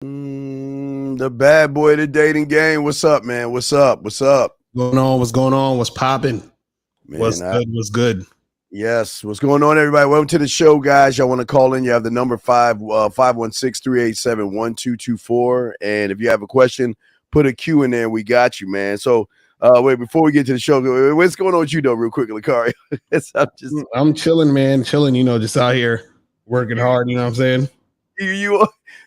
The bad boy of the dating game. What's up, man? What's up? What's up? What's going on? What's popping? Man, What's good? Yes. What's going on, everybody? Welcome to the show, guys. Y'all want to call in? You have the number 516-387-1224. And if you have a question, put a Q in there. We got you, man. So wait, before we get to the show, what's going on with you though, real quick, Lacari? I'm chilling, man. Chilling, just out here working hard, you know what I'm saying?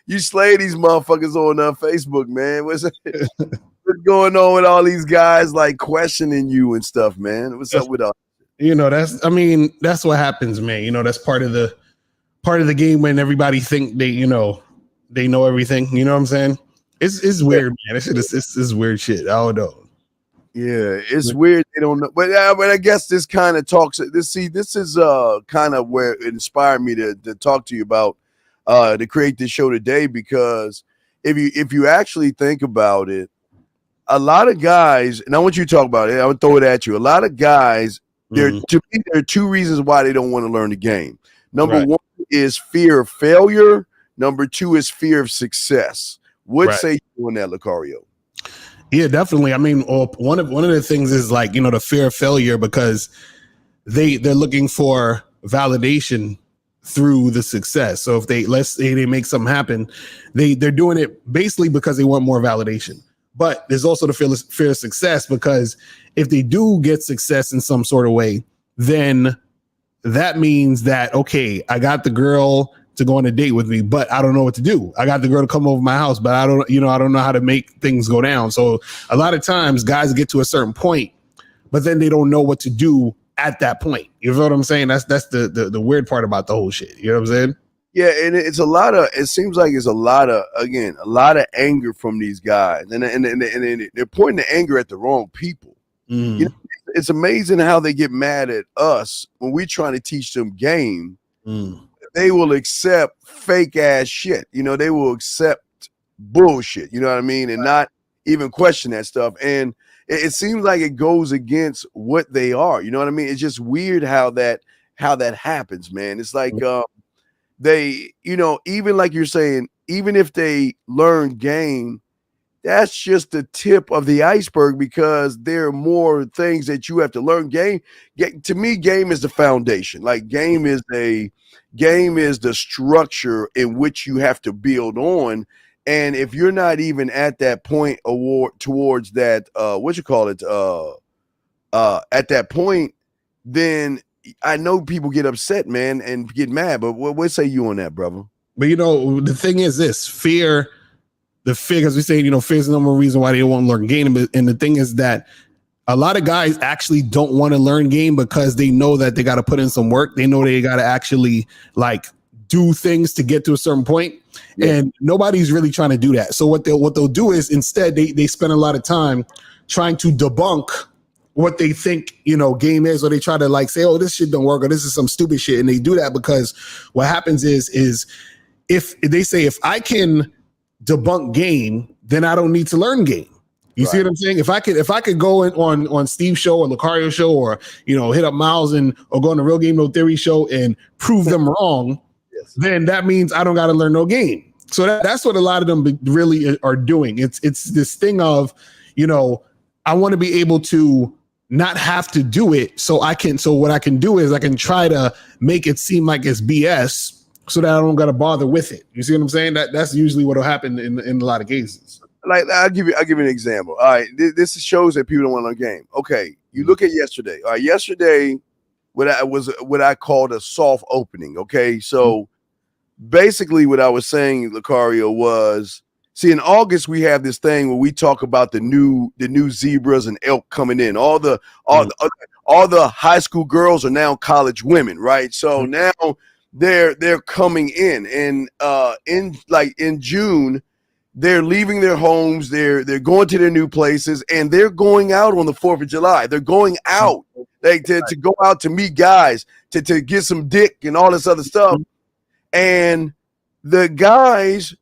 You slay these motherfuckers on Facebook, man. What's going on with all these guys like questioning you and stuff, man? What's up with all? That's what happens, man. That's part of the game when everybody think they know everything. You know what I'm saying? It's weird, man. It's weird shit. I don't know. Yeah, it's weird. They don't know, but I guess this kind of talks. This is kind of where it inspired me to talk to you about to create this show today, because if you actually think about it, a lot of guys, and I want you to talk about it. I would throw it at you. A lot of guys, to me, there are two reasons why they don't want to learn the game. Number one is fear of failure. Number two is fear of success. What say you on that, Lucario? Yeah, definitely. I mean, one of the things is like, the fear of failure, because they're looking for validation through the success. So if let's say they make something happen, they're doing it basically because they want more validation. But there's also the fear of success, because if they do get success in some sort of way, then that means that, okay, I got the girl to go on a date with me, but I don't know what to do. I got the girl to come over my house, but I don't know how to make things go down. So a lot of times guys get to a certain point, but then they don't know what to do at that point. You know what I'm saying? That's the weird part about the whole shit. You know what I'm saying? Yeah, and it seems like it's a lot of anger from these guys, and they're pointing the anger at the wrong people. It's amazing how they get mad at us when we're trying to teach them game. They will accept fake ass shit. They will accept bullshit. You know what I mean? And not even question that stuff. And it seems like it goes against what they are. You know what I mean? It's just weird how that happens, man. It's like they, even like you're saying, even if they learn game, that's just the tip of the iceberg, because there are more things that you have to learn. To me, game is the foundation. Like game is the structure in which you have to build on. And if you're not even at that point towards that, at that point, then I know people get upset, man, and get mad. But what say you on that, brother? But the thing is this: fear, because we say, fear is the number one reason why they don't want to learn game. And the thing is that a lot of guys actually don't want to learn game because they know that they got to put in some work. They know they got to actually like do things to get to a certain point. Yeah. And nobody's really trying to do that. So what they'll do is instead they spend a lot of time trying to debunk what they think, game is, or they try to like say, oh, this shit don't work, or this is some stupid shit. And they do that because what happens is if they say, if I can debunk game, then I don't need to learn game. You see what I'm saying? If I could go on Steve's show or Lucario's show, or hit up Miles or go on the Real Game No Theory show and prove them wrong, then that means I don't got to learn no game. So that's what a lot of them really are doing. It's this thing of, I want to be able to not have to do it. So what I can do is I can try to make it seem like it's BS, so that I don't got to bother with it. You see what I'm saying? That's usually what will happen in a lot of cases. Like I'll give you an example. All right, this shows that people don't want to learn game. Okay, you look at yesterday. All right, yesterday, what I called a soft opening. Okay, so basically what I was saying, Lucario, was, see, in August we have this thing where we talk about the new zebras and elk coming in. All the high school girls are now college women, right? So now they're coming in, and in June they're leaving their homes, they're going to their new places, and they're going out on the 4th of July. They're going out to go out to meet guys, to get some dick and all this other stuff. And the guys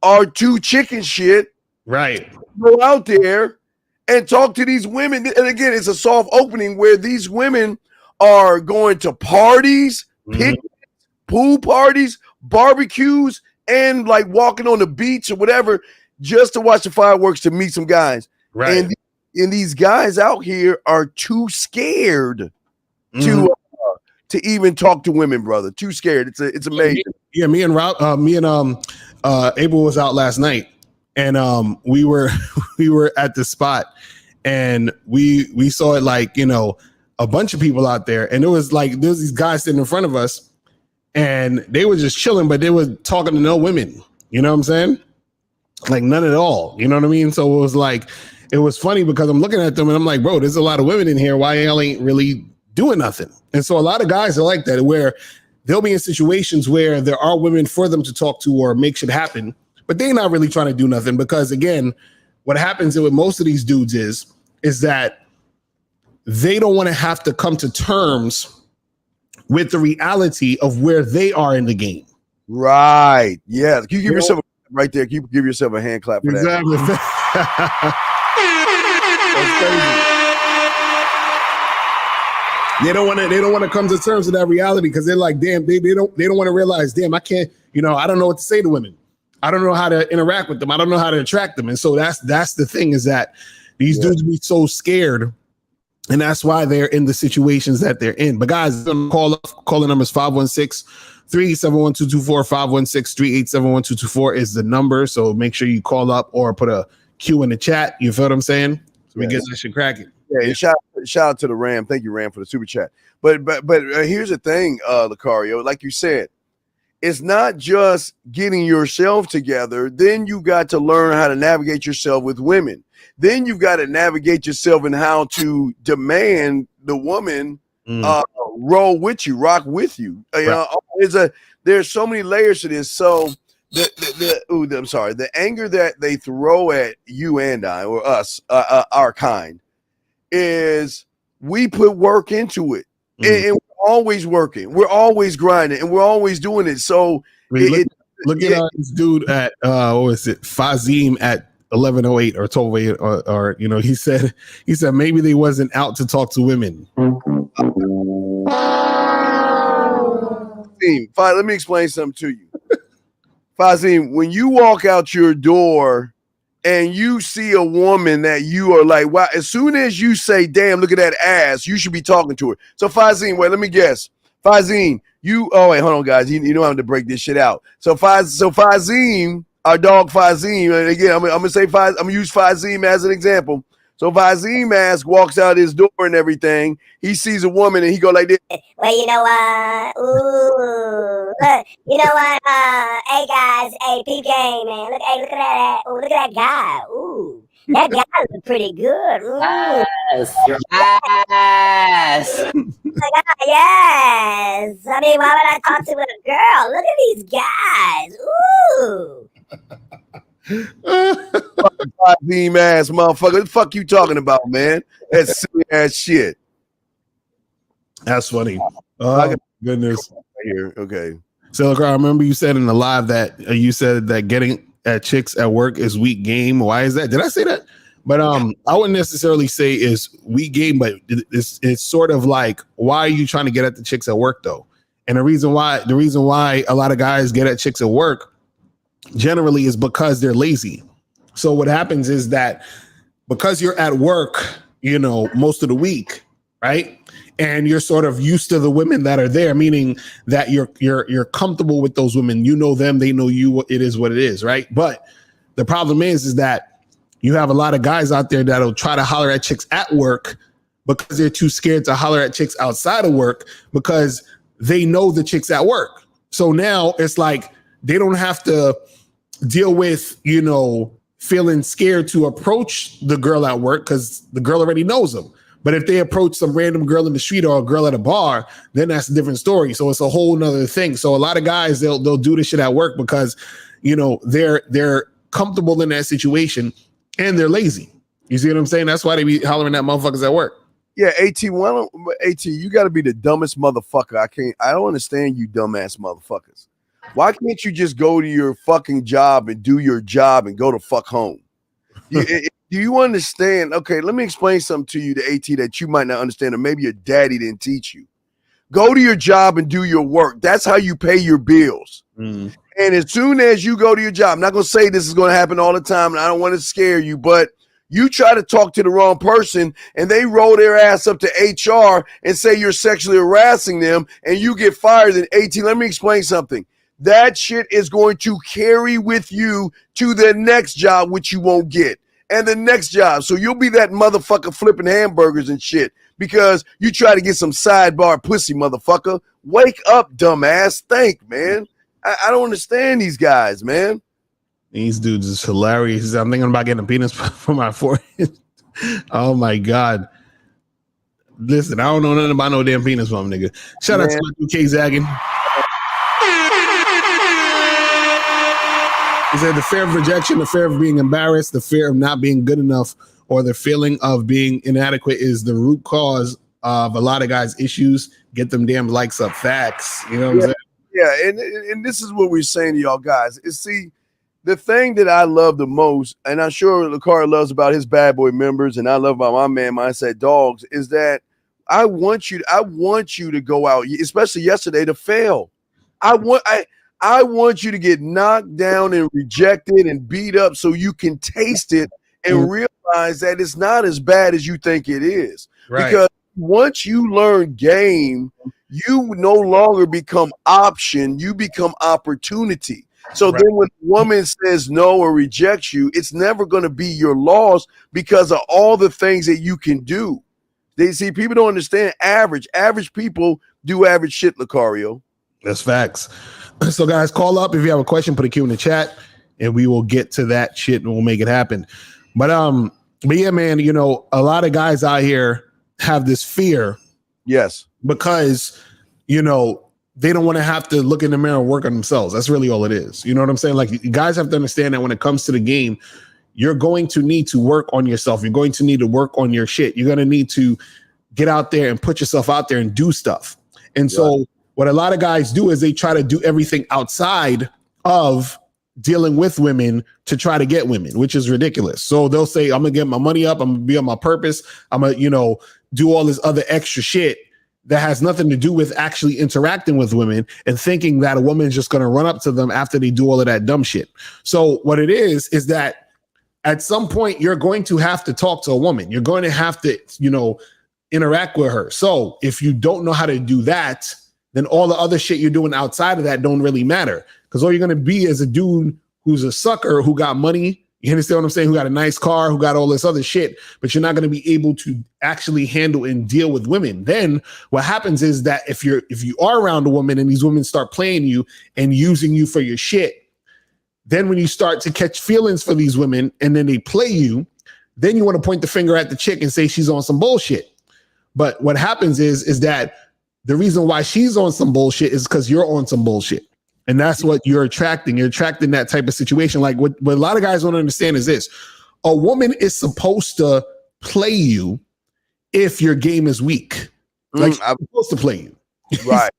are too chicken shit. Right. Go out there and talk to these women. And again, it's a soft opening where these women are going to parties, picnics, pool parties, barbecues, and like walking on the beach or whatever just to watch the fireworks to meet some guys. Right. And these guys out here are too scared to even talk to women, brother. Too scared. It's amazing. Me and Abel was out last night, and we were at the spot, and we saw it like, you know, a bunch of people out there, and there was these guys sitting in front of us, and they were just chilling, but they were talking to no women. You know what I'm saying? Like none at all. You know what I mean? So it was like, it was funny because I'm looking at them and I'm like, bro, there's a lot of women in here. Why y'all ain't really doing nothing? And so a lot of guys are like that, where they'll be in situations where there are women for them to talk to or make shit happen, but they're not really trying to do nothing, because again, what happens with most of these dudes is that they don't want to have to come to terms with the reality of where they are in the game. Right. Yeah. Can you give yourself right there? Can you give yourself a hand clap for that? They don't want to come to terms with that reality, because they're like, damn, they don't want to realize, damn, I can't, you know, I don't know what to say to women. I don't know how to interact with them. I don't know how to attract them. And so that's the thing, is that these dudes be so scared, and that's why they're in the situations that they're in. But guys, calling numbers 516-371-2224, 516-387-1224 is the number. So make sure you call up or put a Q in the chat. You feel what I'm saying? So we get that shit cracking. Yeah, shout out to the Ram. Thank you, Ram, for the super chat. But here's the thing, Lucario, like you said, it's not just getting yourself together. Then you got to learn how to navigate yourself with women. Then you've got to navigate yourself in how to demand the woman roll with you, rock with you. Right. There's so many layers to this. So the anger that they throw at you and I, or us, our kind, is we put work into it, and we're always working, we're always grinding, and we're always doing it. So look at this dude at what was it, Fazim at 11:08 or 12:08, or you know, he said maybe they wasn't out to talk to women. Let me explain something to you. Fazim, when you walk out your door and you see a woman that you are like, wow, as soon as you say, damn, look at that ass, you should be talking to her. So Fazim, wait, let me guess. Fazim, hold on, guys. You know how to break this shit out. So Fazim, our dog Fazim, and again, I'm gonna use Fazim as an example. So Fazim ass walks out his door and everything. He sees a woman and he go like this. Well, you know what? Hey guys, hey, peep game, man. Look at that. Ooh, look at that guy. Ooh, that guy looks pretty good. Ooh. Yes, your ass. Yes. I mean, why would I talk to a girl? Look at these guys. Ooh. Fazim ass motherfucker. What the fuck you talking about, man? That's silly ass shit. That's funny. Oh, goodness. Here, okay. So, look, I remember you said in the live that you said that getting at chicks at work is weak game. Why is that? Did I say that? But I wouldn't necessarily say is weak game, but it's sort of like, why are you trying to get at the chicks at work though? And the reason why a lot of guys get at chicks at work generally is because they're lazy. So what happens is that because you're at work, you know, most of the week, right? And you're sort of used to the women that are there, meaning that you're comfortable with those women. You know them, they know you. It is what it is, right? But the problem is that you have a lot of guys out there that'll try to holler at chicks at work because they're too scared to holler at chicks outside of work because they know the chicks at work. So now it's like they don't have to deal with, you know, feeling scared to approach the girl at work because the girl already knows them. But if they approach some random girl in the street or a girl at a bar, then that's a different story. So it's a whole nother thing. So a lot of guys, they'll do this shit at work because, you know, they're comfortable in that situation and they're lazy. You see what I'm saying? That's why they be hollering at motherfuckers at work. Yeah, AT, you got to be the dumbest motherfucker. I don't understand you dumbass motherfuckers. Why can't you just go to your fucking job and do your job and go to fuck home? Do you understand? Okay, let me explain something to you, the AT, that you might not understand, or maybe your daddy didn't teach you. Go to your job and do your work. That's how you pay your bills. And And as soon as you go to your job, I'm not going to say this is going to happen all the time, and I don't want to scare you, but you try to talk to the wrong person and they roll their ass up to HR and say you're sexually harassing them and you get fired in 18. Let me explain something. That shit is going to carry with you to the next job, which you won't get, and the next job. So you'll be that motherfucker flipping hamburgers and shit because you try to get some sidebar pussy, motherfucker. Wake up, dumbass. Think, man. I don't understand these guys, man. These dudes is hilarious. I'm thinking about getting a penis for my forehead. Oh my God. Listen, I don't know nothing about no damn penis from nigga. Shout out to my 2K zagging. He said the fear of rejection, the fear of being embarrassed, the fear of not being good enough, or the feeling of being inadequate is the root cause of a lot of guys' issues. Get them damn likes up. Facts. You know what I'm saying? Yeah, and this is what we're saying to y'all guys. Is see, the thing that I love the most, and I'm sure Lakari loves about his bad boy members, and I love about my man Mindset Dogs, is that I want you to go out, especially yesterday, to fail. I want you to get knocked down and rejected and beat up so you can taste it and realize that it's not as bad as you think it is. Right. Because once you learn game, you no longer become option, you become opportunity. So then when a woman says no or rejects you, it's never going to be your loss because of all the things that you can do. They see people don't understand average. Average people do average shit, Lucario. That's facts. So guys, call up if you have a question, put a Q in the chat and we will get to that shit and we'll make it happen. But yeah, man, you know, a lot of guys out here have this fear. Yes. Because, you know, they don't want to have to look in the mirror and work on themselves. That's really all it is. You know what I'm saying? Like, you guys have to understand that when it comes to the game, you're going to need to work on yourself. You're going to need to work on your shit. You're going to need to get out there and put yourself out there and do stuff. And so what a lot of guys do is they try to do everything outside of dealing with women to try to get women, which is ridiculous. So they'll say, I'm going to get my money up. I'm going to be on my purpose. I'm going to, you know, do all this other extra shit that has nothing to do with actually interacting with women and thinking that a woman is just going to run up to them after they do all of that dumb shit. So what it is that at some point you're going to have to talk to a woman. You're going to have to, you know, interact with her. So if you don't know how to do that, then all the other shit you're doing outside of that don't really matter, because all you're going to be is a dude who's a sucker who got money. You understand what I'm saying? Who got a nice car, who got all this other shit, but you're not going to be able to actually handle and deal with women. Then what happens is that if you are around a woman and these women start playing you and using you for your shit, then when you start to catch feelings for these women and then they play you, then you want to point the finger at the chick and say she's on some bullshit. But what happens is that the reason why she's on some bullshit is because you're on some bullshit. And that's what you're attracting. You're attracting that type of situation. Like what a lot of guys don't understand is this: a woman is supposed to play you if your game is weak. Like she's supposed to play you. Right.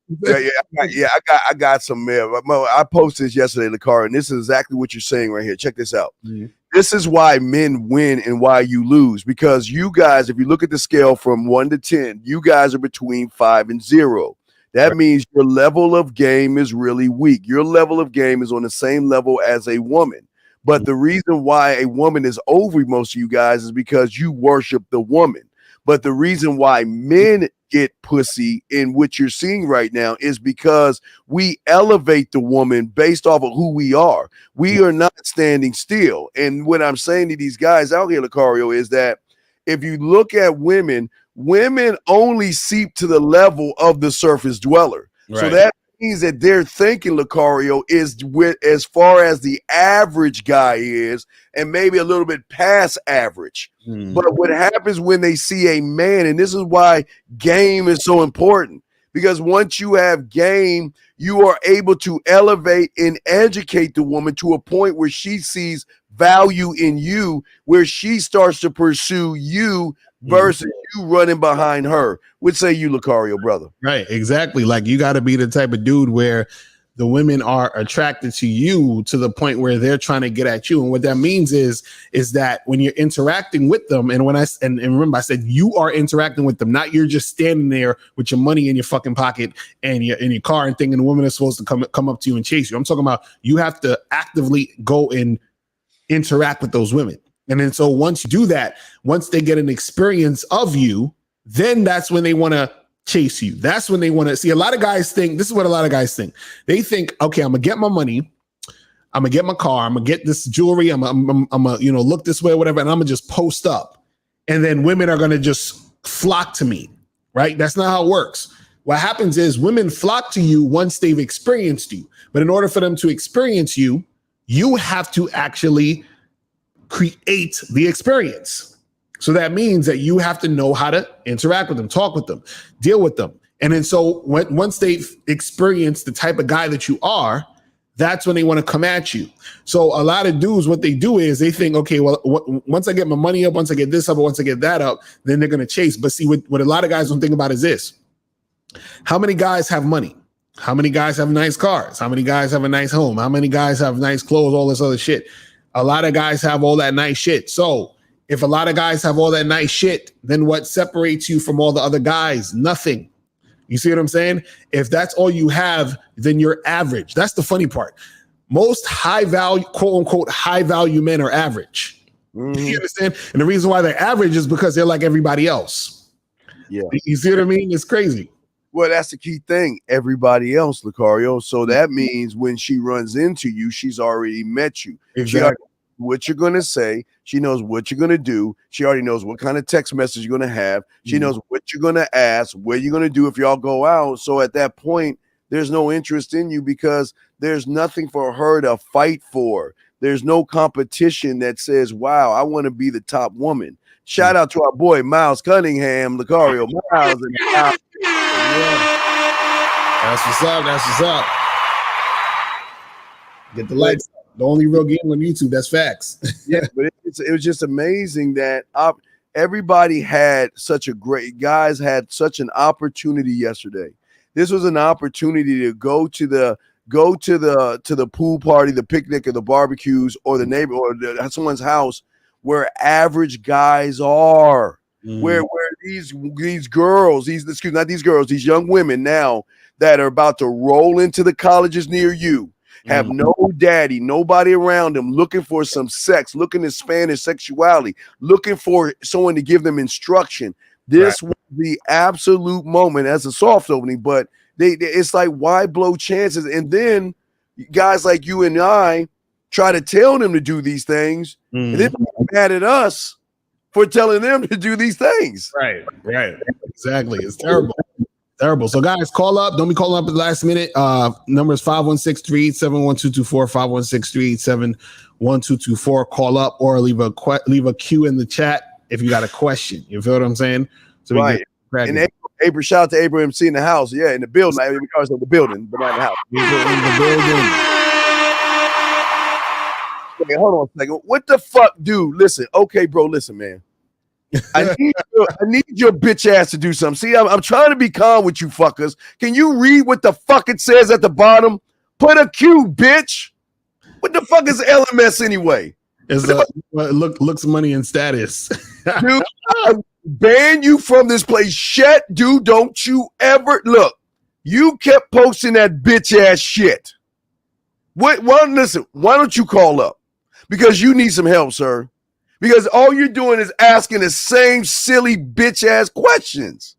I got some mail. I posted this yesterday, Lakar, and this is exactly what you're saying right here. Check this out. Mm-hmm. This is why men win and why you lose, because you guys, if you look at the scale from 1 to 10, you guys are between 5 and 0. That means your level of game is really weak. Your level of game is on the same level as a woman. But the reason why a woman is over most of you guys is because you worship the woman. But the reason why men get pussy in what you're seeing right now is because we elevate the woman based off of who we are. We are not standing still. And what I'm saying to these guys out here, Lucario, is that if you look at women only seep to the level of the surface dweller. Right. So that means that their thinking, Lucario, is with as far as the average guy is, and maybe a little bit past average. But what happens when they see a man, and this is why game is so important, because once you have game, you are able to elevate and educate the woman to a point where she sees value in you, where she starts to pursue you versus you running behind her. What say you, Lucario, brother? Right, exactly. Like, you got to be the type of dude where the women are attracted to you to the point where they're trying to get at you. And what that means is that when you're interacting with them, and and remember, I said you are interacting with them, not you're just standing there with your money in your fucking pocket and you're in your car and thinking the women are supposed to come up to you and chase you. I'm talking about you have to actively go and interact with those women. And then so once you do that, once they get an experience of you, then that's when they want to chase you. That's when they want to see. A lot of guys think, this is what a lot of guys think. They think, okay, I'm gonna get my money, I'm gonna get my car, I'm gonna get this jewelry, I'm gonna look this way or whatever, and I'm gonna just post up. And then women are gonna just flock to me, right? That's not how it works. What happens is women flock to you once they've experienced you. But in order for them to experience you, you have to actually create the experience. So that means that you have to know how to interact with them, talk with them, deal with them. And then so once they've experienced the type of guy that you are, that's when they want to come at you. So a lot of dudes, what they do is they think, okay, well, once I get my money up, once I get this up, or once I get that up, then they're going to chase. But see, what a lot of guys don't think about is this. How many guys have money? How many guys have nice cars? How many guys have a nice home? How many guys have nice clothes, all this other shit? A lot of guys have all that nice shit. So if a lot of guys have all that nice shit, then what separates you from all the other guys? Nothing. You see what I'm saying? If that's all you have, then you're average. That's the funny part. Most high value, quote unquote, high value men are average. Mm-hmm. You understand? And the reason why they're average is because they're like everybody else. Yeah. You see what I mean? It's crazy. Well, that's the key thing. Everybody else, Lucario. So that means when she runs into you, she's already met you. Exactly. What you're going to say. She knows what you're going to do. She already knows what kind of text message you're going to have. She knows what you're going to ask, what you're going to do if y'all go out. So at that point, there's no interest in you because there's nothing for her to fight for. There's no competition that says, wow, I want to be the top woman. Shout out to our boy, Miles Cunningham, Lucario Miles. Yeah. That's what's up. That's what's up. Get the lights up. The only real game on YouTube. That's facts. Yeah, but it was just amazing that everybody had such a great guys had such an opportunity yesterday. This was an opportunity to go to the pool party, the picnic, or the barbecues, or the neighbor, or someone's house where average guys are. Where these girls, these young women now that are about to roll into the colleges near you. Have no daddy, nobody around them, looking for some sex, looking to expand their sexuality, looking for someone to give them instruction. This was the absolute moment as a soft opening, but it's like, why blow chances? And then guys like you and I try to tell them to do these things, and then mad at us for telling them to do these things. Right. Exactly. It's terrible. Terrible. So guys, call up. Don't be calling up at the last minute. Number is 516-387-1224, 516-387-1224. Call up or leave a Q in the chat if you got a question. You feel what I'm saying? So right. And April, shout out to April MC in the house. Yeah, in the building. Because of the building, but not in the house. In the building. Okay, hold on a second. What the fuck, dude? Listen. Okay, bro. Listen, man. I need your bitch ass to do something. See, I'm trying to be calm with you fuckers. Can you read what the fuck it says at the bottom? Put a Q, bitch. What the fuck is LMS anyway? It's looks, money, and status. Dude, I ban you from this place. Shit, dude, don't you ever look. You kept posting that bitch ass shit. Listen, why don't you call up? Because you need some help, sir. Because all you're doing is asking the same silly bitch ass questions.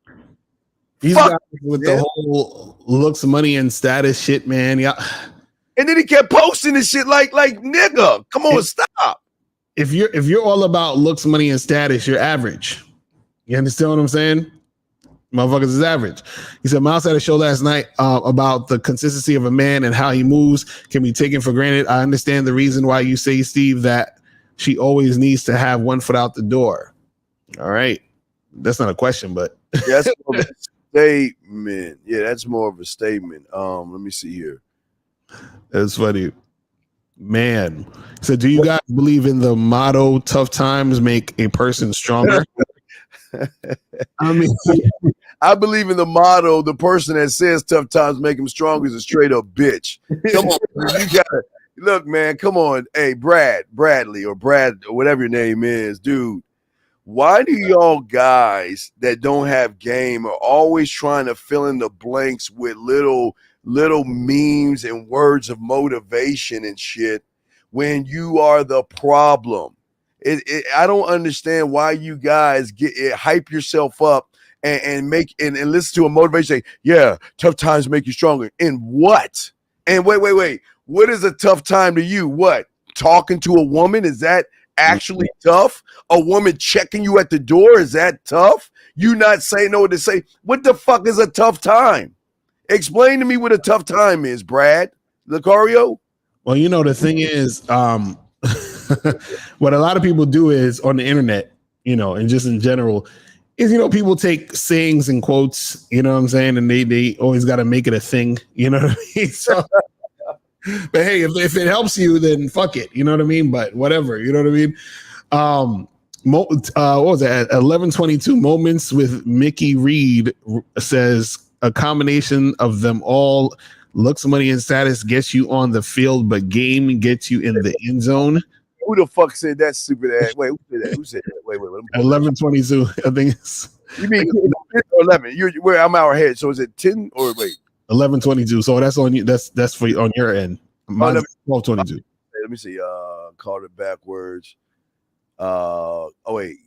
These guys with the whole looks, money, and status shit, man. Yeah. And then he kept posting this shit like nigga, come on, stop. If you're all about looks, money, and status, you're average. You understand what I'm saying? Motherfuckers is average. He said Miles had a show last night about the consistency of a man and how he moves can be taken for granted. I understand the reason why you say, Steve, that she always needs to have one foot out the door. All right. That's not a question, but that's more of a statement. Yeah, that's more of a statement. Let me see here. That's funny. Man. So do you guys believe in the motto, tough times make a person stronger? I mean, I believe in the motto, the person that says tough times make him stronger is a straight up bitch. Come on, you gotta look, man. Come on. Hey, Bradley, or Brad, or whatever your name is, dude. Why do y'all guys that don't have game are always trying to fill in the blanks with little memes and words of motivation and shit when you are the problem? I don't understand why you guys hype yourself up and make and listen to a motivation say, yeah, tough times make you stronger. In what? And wait. What is a tough time to you? What? Talking to a woman? Is that actually tough? A woman checking you at the door? Is that tough? You not saying no to say, what the fuck is a tough time? Explain to me what a tough time is, Brad. Lucario? Well, you know, the thing is, what a lot of people do is on the internet, you know, and just in general, is, you know, people take sayings and quotes, you know what I'm saying? And they always got to make it a thing, you know what I mean? So, but hey, if it helps you, then fuck it, you know what I mean? But whatever, you know what I mean? What was that? 11:22 moments with Mickey Reed says a combination of them all. Looks, money, and status gets you on the field, but game gets you in the end zone. Who the fuck said that stupid ass? Wait, who said that? Who said that? Wait. 11:22. I think it's. You mean 10 or 11? Where I'm out ahead. So is it 10 or wait? 11:22. So that's on you. That's for on your end. Mine's 12:22. Let me see. Called it backwards.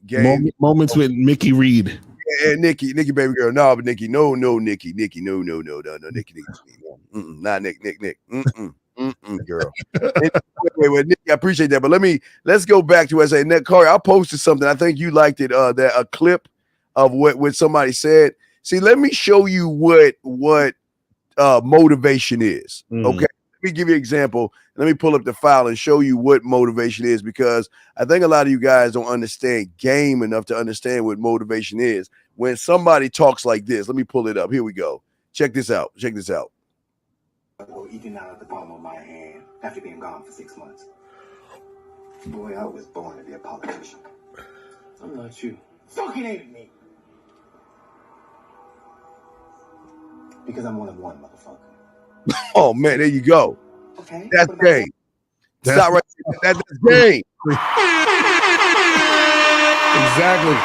Game moments with Mickey Reed. Yeah, Nikki, baby girl. No, but Nikki, no, Nikki, Nikki, no, Nikki, not Nick, girl. Wait, Nikki, I appreciate that, but let's go back to what I say. Corey, I posted something. I think you liked it. That a clip of what somebody said. See, let me show you what motivation is. Okay, let me give you an example. Let me pull up the file and show you what motivation is, because I think a lot of you guys don't understand game enough to understand what motivation is. When somebody talks like this, let me pull it up. Here we go. Check this out. Well, eating out of the palm of my hand after being gone for 6 months. Boy, I was born to be a politician. I'm not you. Fucking hated me. Because I'm one of one, motherfucker. Oh man, there you go. Okay. That's game. Stop right there. That's game. Exactly.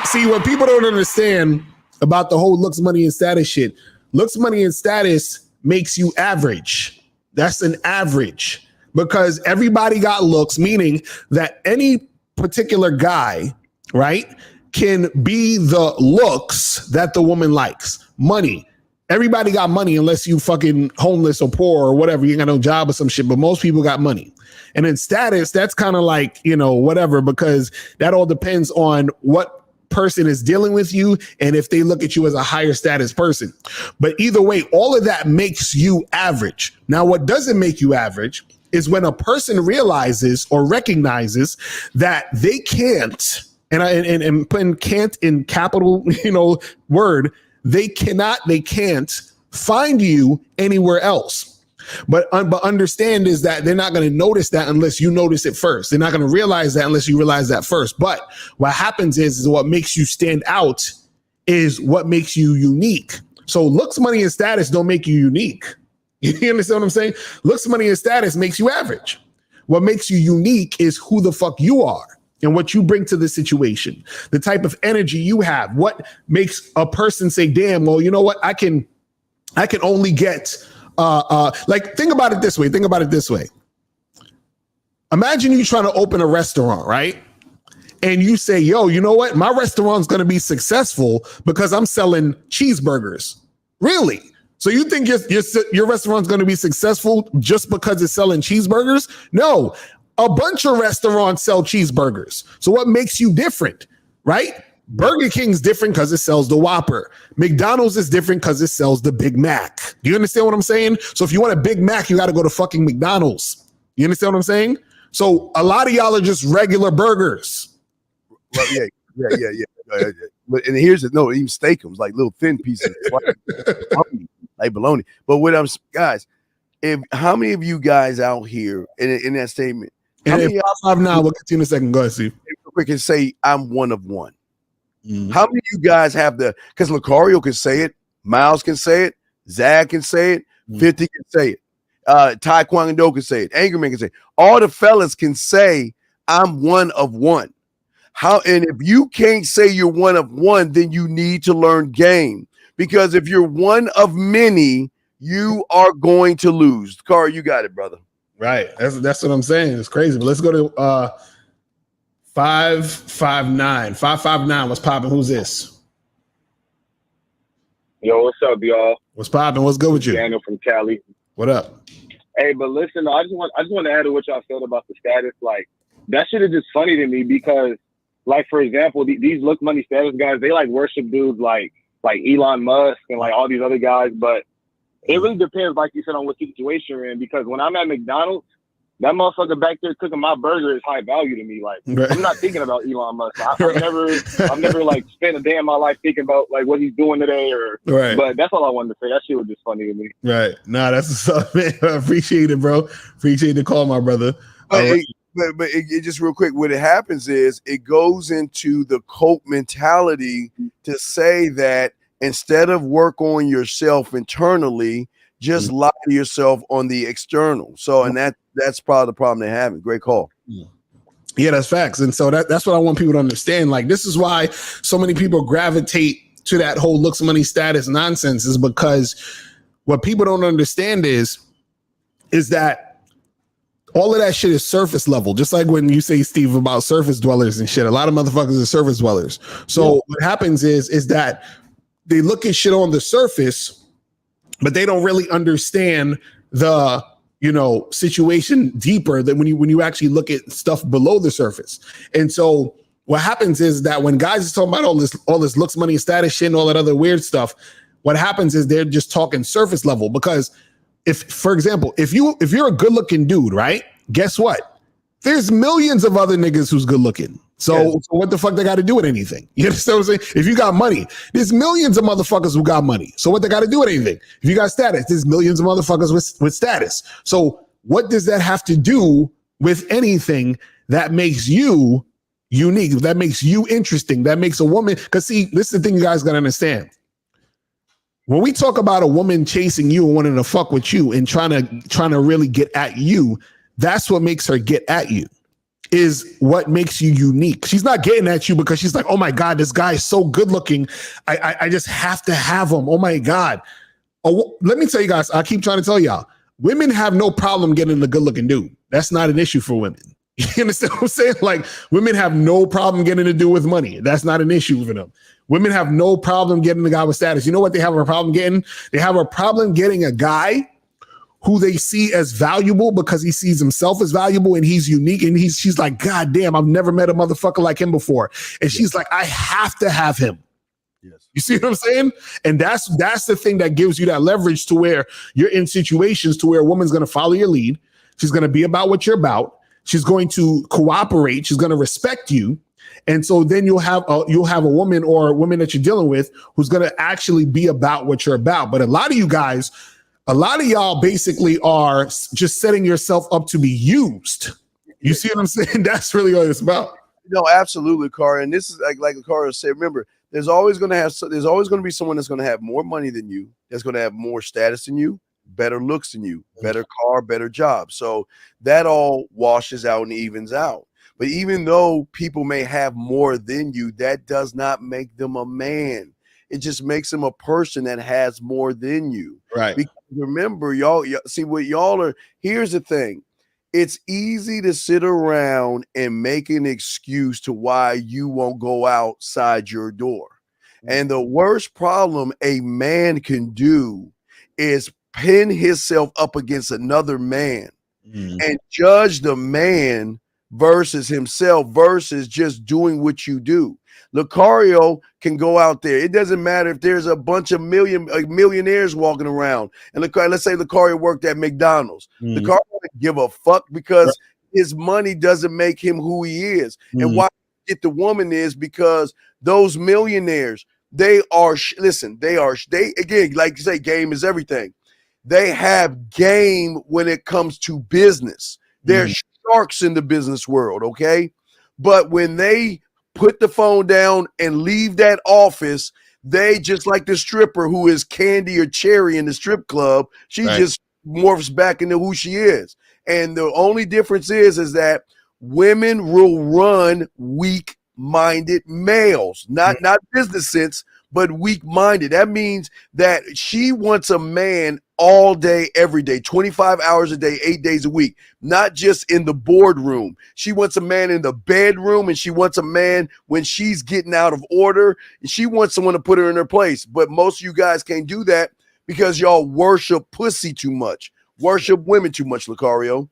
See, what people don't understand about the whole looks, money, and status shit. Looks, money, and status makes you average. That's an average, because everybody got looks, meaning that any particular guy, right, can be the looks that the woman likes. Money. Everybody got money unless you fucking homeless or poor or whatever. You ain't got no job or some shit, but most people got money. And in status, that's kind of like, you know, whatever, because that all depends on what person is dealing with you and if they look at you as a higher status person. But either way, all of that makes you average. Now, what doesn't make you average is when a person realizes or recognizes that they can't, and putting can't in capital, you know, word, they can't find you anywhere else. But understand is that they're not going to notice that unless you notice it first. They're not going to realize that unless you realize that first. But what happens is what makes you stand out is what makes you unique. So looks, money, and status don't make you unique. You understand what I'm saying? Looks, money, and status makes you average. What makes you unique is who the fuck you are and what you bring to the situation, the type of energy you have. What makes a person say, damn, well, you know what? I can only get, like, think about it this way. Imagine you trying to open a restaurant, right? And you say, yo, you know what? My restaurant's going to be successful because I'm selling cheeseburgers. Really? So you think your restaurant's going to be successful just because it's selling cheeseburgers? No. A bunch of restaurants sell cheeseburgers. So what makes you different, right? Burger King's different because it sells the Whopper. McDonald's is different because it sells the Big Mac. Do you understand what I'm saying? So if you want a Big Mac, you got to go to fucking McDonald's. You understand what I'm saying? So a lot of y'all are just regular burgers. Well, yeah. But and here's even steakums, like little thin pieces, like bologna. But guys, how many of you guys out here in that statement? And if 5 now, we'll continue in a second. Go ahead, Steve. Real quick and say I'm one of one. How many of you guys have because Lucario can say it, Miles can say it, Zach can say it, 50 can say it, Taekwondo can say it, Angerman can say it. All the fellas can say, I'm one of one. And if you can't say you're one of one, then you need to learn game. Because if you're one of many, you are going to lose. Car, you got it, brother. Right. That's what I'm saying. It's crazy. But let's go to 559. 559. What's popping? Who's this? Yo, what's up, y'all? What's popping? What's good with you? Daniel from Cali. What up? Hey, but listen, I just want to add to what y'all said about the status. Like, that shit is just funny to me because, like, for example, these look money status guys, they like worship dudes like Elon Musk and like all these other guys. But it really depends, like you said, on what situation you're in. Because when I'm at McDonald's, that motherfucker back there cooking my burger is high value to me. Like, I'm not thinking about Elon Musk. I've never like spent a day in my life thinking about like what he's doing today or. Right. But that's all I wanted to say. That shit was just funny to me. Right. Nah, that's what's up, man. I appreciate it, bro. Appreciate the call, my brother. But it just real quick, what it happens is it goes into the cult mentality to say that instead of work on yourself internally, just lie to yourself on the external. So, and that's probably the problem they're having. Great call. Yeah, that's facts. And so that's what I want people to understand. Like, this is why so many people gravitate to that whole looks, money, status nonsense, is because what people don't understand is that all of that shit is surface level. Just like when you say, Steve, about surface dwellers and shit, a lot of motherfuckers are surface dwellers. So what happens is that they look at shit on the surface, but they don't really understand the, situation deeper than when you actually look at stuff below the surface. And so what happens is that when guys are talking about all this looks, money, and status shit and all that other weird stuff, what happens is they're just talking surface level. Because if, for example, if you're a good looking dude, right? Guess what? There's millions of other niggas who's good looking. So what the fuck they got to do with anything? You understand what I'm saying? If you got money, there's millions of motherfuckers who got money. So what they got to do with anything? If you got status, there's millions of motherfuckers with status. So what does that have to do with anything that makes you unique, that makes you interesting, that makes a woman? Because see, this is the thing you guys got to understand. When we talk about a woman chasing you and wanting to fuck with you and trying to really get at you, that's what makes her get at you, is what makes you unique. She's not getting at you because she's like, oh my God, this guy is so good looking. I just have to have him. Oh my God. Oh, let me tell you guys, I keep trying to tell y'all, women have no problem getting a good looking dude. That's not an issue for women. You understand what I'm saying? Like, women have no problem getting a dude with money. That's not an issue for them. Women have no problem getting a guy with status. You know what they have a problem getting? They have a problem getting a guy who they see as valuable because he sees himself as valuable and he's unique. And she's like, God damn, I've never met a motherfucker like him before. And she's like, I have to have him. Yes. You see what I'm saying? And that's the thing that gives you that leverage to where you're in situations to where a woman's going to follow your lead. She's going to be about what you're about. She's going to cooperate. She's going to respect you. And so then you'll have a woman or a woman that you're dealing with who's going to actually be about what you're about. But a lot of y'all basically are just setting yourself up to be used. You see what I'm saying? That's really what it's about. No, absolutely, Car. And this is like Car said. Remember, there's always going to be someone that's going to have more money than you, that's going to have more status than you, better looks than you, better car, better job. So that all washes out and evens out. But even though people may have more than you, that does not make them a man. It just makes them a person that has more than you. Right. Because remember, y'all see what y'all are. Here's the thing. It's easy to sit around and make an excuse to why you won't go outside your door. And the worst problem a man can do is pin himself up against another man and judge the man versus himself versus just doing what you do. Lucario can go out there. It doesn't matter if there's a bunch of millionaires walking around. And let's say Lucario worked at McDonald's. Lucario doesn't give a fuck because his money doesn't make him who he is. And why get the woman is because those millionaires, they again, like you say, game is everything. They have game when it comes to business. They're sharks in the business world, okay? But when they put the phone down and leave that office. They just like the stripper who is Candy or Cherry in the strip club. She just morphs back into who she is. And the only difference is that women will run weak-minded males, not business sense, but weak-minded. That means that she wants a man all day, every day, 25 hours a day, 8 days a week, not just in the boardroom. She wants a man in the bedroom, and she wants a man when she's getting out of order, and she wants someone to put her in her place. But most of you guys can't do that because y'all worship pussy too much, worship women too much, Lucario.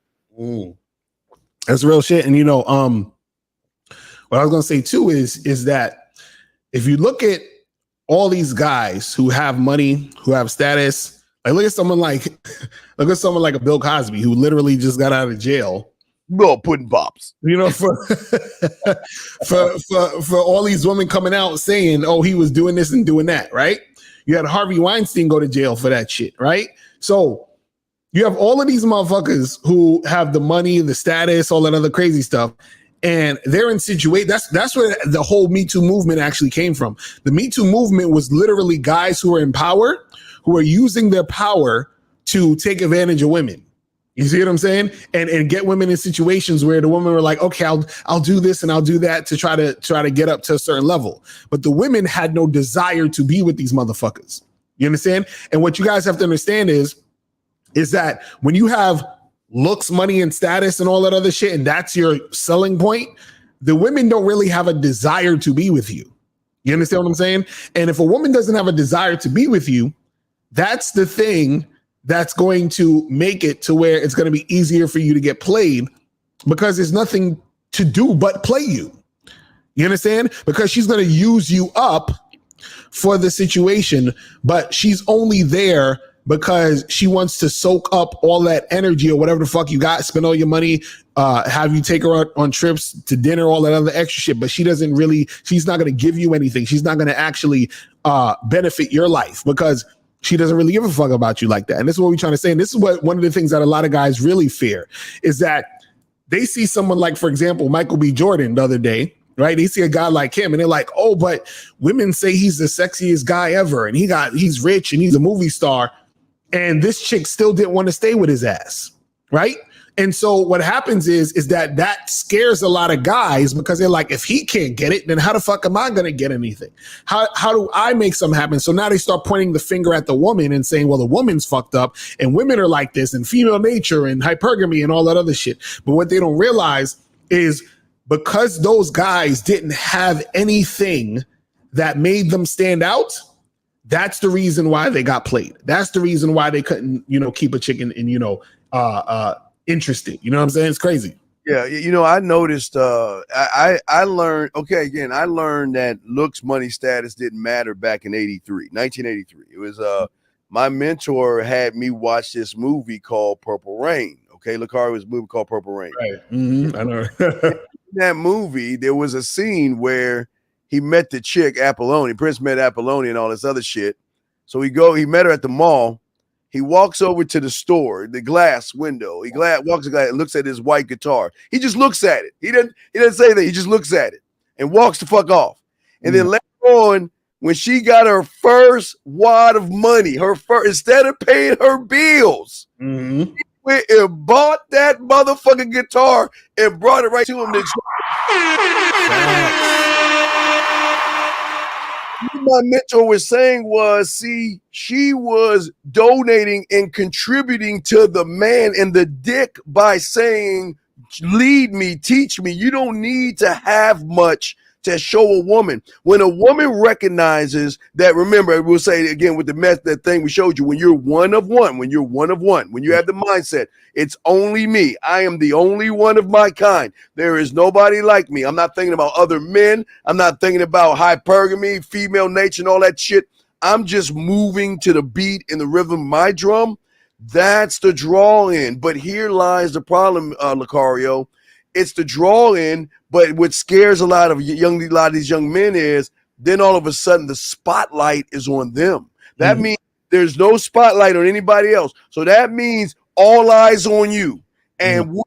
That's real shit. And what I was gonna say too is that if you look at all these guys who have money, who have status, like look at someone like a Bill Cosby who literally just got out of jail. Well, pudding pops. For all these women coming out saying, oh, he was doing this and doing that, right? You had Harvey Weinstein go to jail for that shit, right? So you have all of these motherfuckers who have the money, the status, all that other crazy stuff. And they're in situation. That's where the whole Me Too movement actually came from. The Me Too movement was literally guys who are in power, who are using their power to take advantage of women. You see what I'm saying? And get women in situations where the women were like, okay, I'll do this and I'll do that to try to get up to a certain level. But the women had no desire to be with these motherfuckers. You understand? And what you guys have to understand is that when you have looks, money, and status and all that other shit, and that's your selling point, the women don't really have a desire to be with you. You understand what I'm saying? And if a woman doesn't have a desire to be with you, that's the thing that's going to make it to where it's going to be easier for you to get played, because there's nothing to do but play you. You understand? Because she's going to use you up for the situation, but she's only there because she wants to soak up all that energy or whatever the fuck you got, spend all your money, have you take her on trips to dinner, all that other extra shit. But she's not going to give you anything. She's not going to actually benefit your life because she doesn't really give a fuck about you like that. And this is what we're trying to say. And this is what one of the things that a lot of guys really fear is that they see someone like, for example, Michael B. Jordan the other day, right? They see a guy like him and they're like, oh, but women say he's the sexiest guy ever. And he's rich and he's a movie star. And this chick still didn't want to stay with his ass, right? And so what happens is that scares a lot of guys because they're like, if he can't get it, then how the fuck am I going to get anything? How do I make something happen? So now they start pointing the finger at the woman and saying, well, the woman's fucked up and women are like this and female nature and hypergamy and all that other shit. But what they don't realize is because those guys didn't have anything that made them stand out, that's the reason why they got played. That's the reason why they couldn't, keep a chicken and, interested. You know what I'm saying? It's crazy. Yeah. I noticed, I learned, I learned that looks, money, status didn't matter back in 1983. It was, my mentor had me watch this movie called Purple Rain. Okay. Lucario was a movie called Purple Rain. Right. Mm-hmm. I know. In that movie, there was a scene where he met the chick, Apolloni. Prince met Apolloni and all this other shit. So he met her at the mall. He walks over to the store, the glass window. He walks the glass and looks at his white guitar. He just looks at it. He doesn't say that. He just looks at it and walks the fuck off. And then later on, when she got her first wad of money, instead of paying her bills, she went and bought that motherfucking guitar and brought it right to him. What my mentor was saying was, she was donating and contributing to the man and the dick by saying, lead me, teach me. You don't need to have much to show a woman. When a woman recognizes that, remember, we'll say it again with that thing we showed you, when you're one of one, when you have the mindset, it's only me. I am the only one of my kind. There is nobody like me. I'm not thinking about other men. I'm not thinking about hypergamy, female nature, and all that shit. I'm just moving to the beat and the rhythm of my drum. That's the draw in. But here lies the problem, Lucario. It's the draw in, but what scares a lot of these young men is then all of a sudden the spotlight is on them. That means there's no spotlight on anybody else. So that means all eyes on you. And what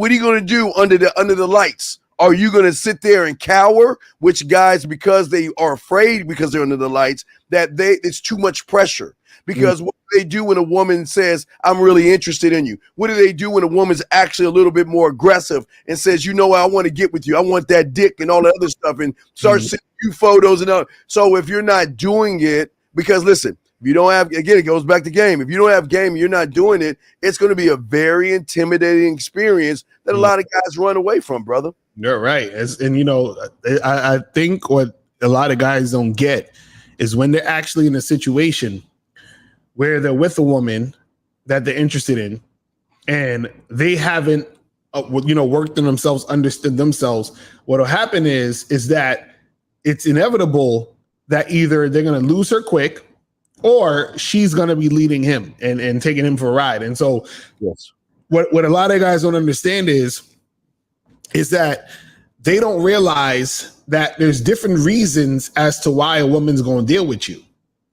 are you going to do under the lights? Are you going to sit there and cower? Which guys, because they are afraid because they're under the lights, that it's too much pressure. Because what do they do when a woman says, I'm really interested in you? What do they do when a woman's actually a little bit more aggressive and says, you know what, I want to get with you. I want that dick and all that other stuff, and start sending you photos and all. So if you're not doing it, because listen, if you don't have, again, it goes back to game. If you don't have game and you're not doing it, it's going to be a very intimidating experience that a lot of guys run away from, brother. You're right. And, you know, I think what a lot of guys don't get is when they're actually in a situation where they're with a woman that they're interested in and they haven't, worked on themselves, understood themselves. What'll happen is that it's inevitable that either they're going to lose her quick or she's going to be leading him and taking him for a ride. And so what a lot of guys don't understand is that they don't realize that there's different reasons as to why a woman's going to deal with you.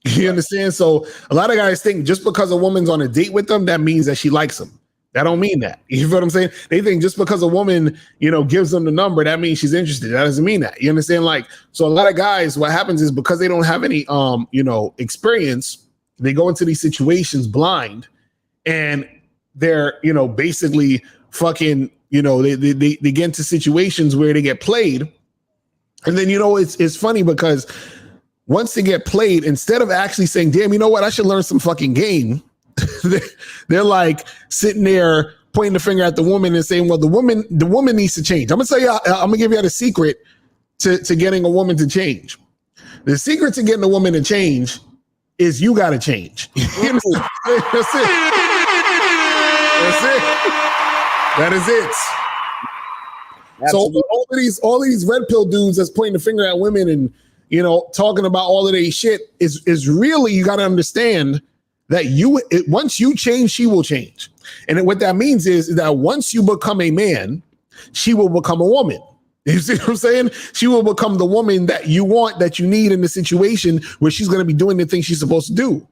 You understand? So a lot of guys think just because a woman's on a date with them, that means that she likes them. That don't mean that. You know what I'm saying? They think just because a woman, gives them the number, that means she's interested. That doesn't mean that. You understand? Like, so a lot of guys, what happens is because they don't have any, experience, they go into these situations blind and they're, basically fucking, they get into situations where they get played. And then, it's funny because once they get played, instead of actually saying, damn, you know what, I should learn some fucking game, they're like sitting there pointing the finger at the woman and saying, well, the woman needs to change. I'm going to tell you, I'm going to give you the secret to getting a woman to change. The secret to getting a woman to change is you got to change. That's it. That's it. That is it. Absolutely. So all these red pill dudes that's pointing the finger at women and, talking about all of their shit is really, you got to understand that once you change, she will change. And what that means is that once you become a man, she will become a woman. You see what I'm saying? She will become the woman that you want, that you need in the situation where she's going to be doing the things she's supposed to do.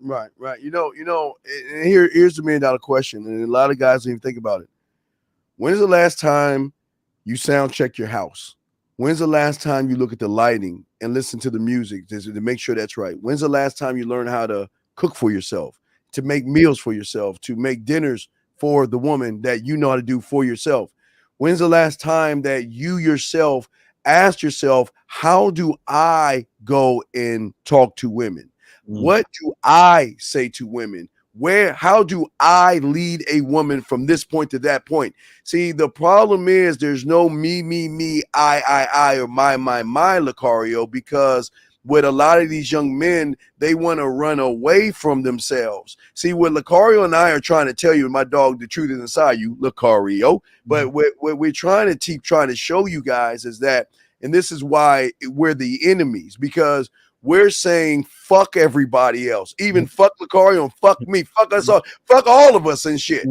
Right. Here's the $1 million question. And a lot of guys don't even think about it. When is the last time you sound check your house? When's the last time you look at the lighting and listen to the music to make sure that's right? When's the last time you learn how to cook for yourself, to make meals for yourself, to make dinners for the woman that you know how to do for yourself? When's the last time that you yourself asked yourself, how do I go and talk to women? What do I say to women? How do I lead a woman from this point to that point? See, the problem is there's no me, I, or my, Lucario, because with a lot of these young men, they want to run away from themselves. See, what Lucario and I are trying to tell you, my dog, the truth is inside you, Lucario. But what we're trying to show you guys is that, and this is why we're the enemies, because we're saying fuck everybody else, even fuck Lucario and fuck me, fuck us all, fuck all of us and shit.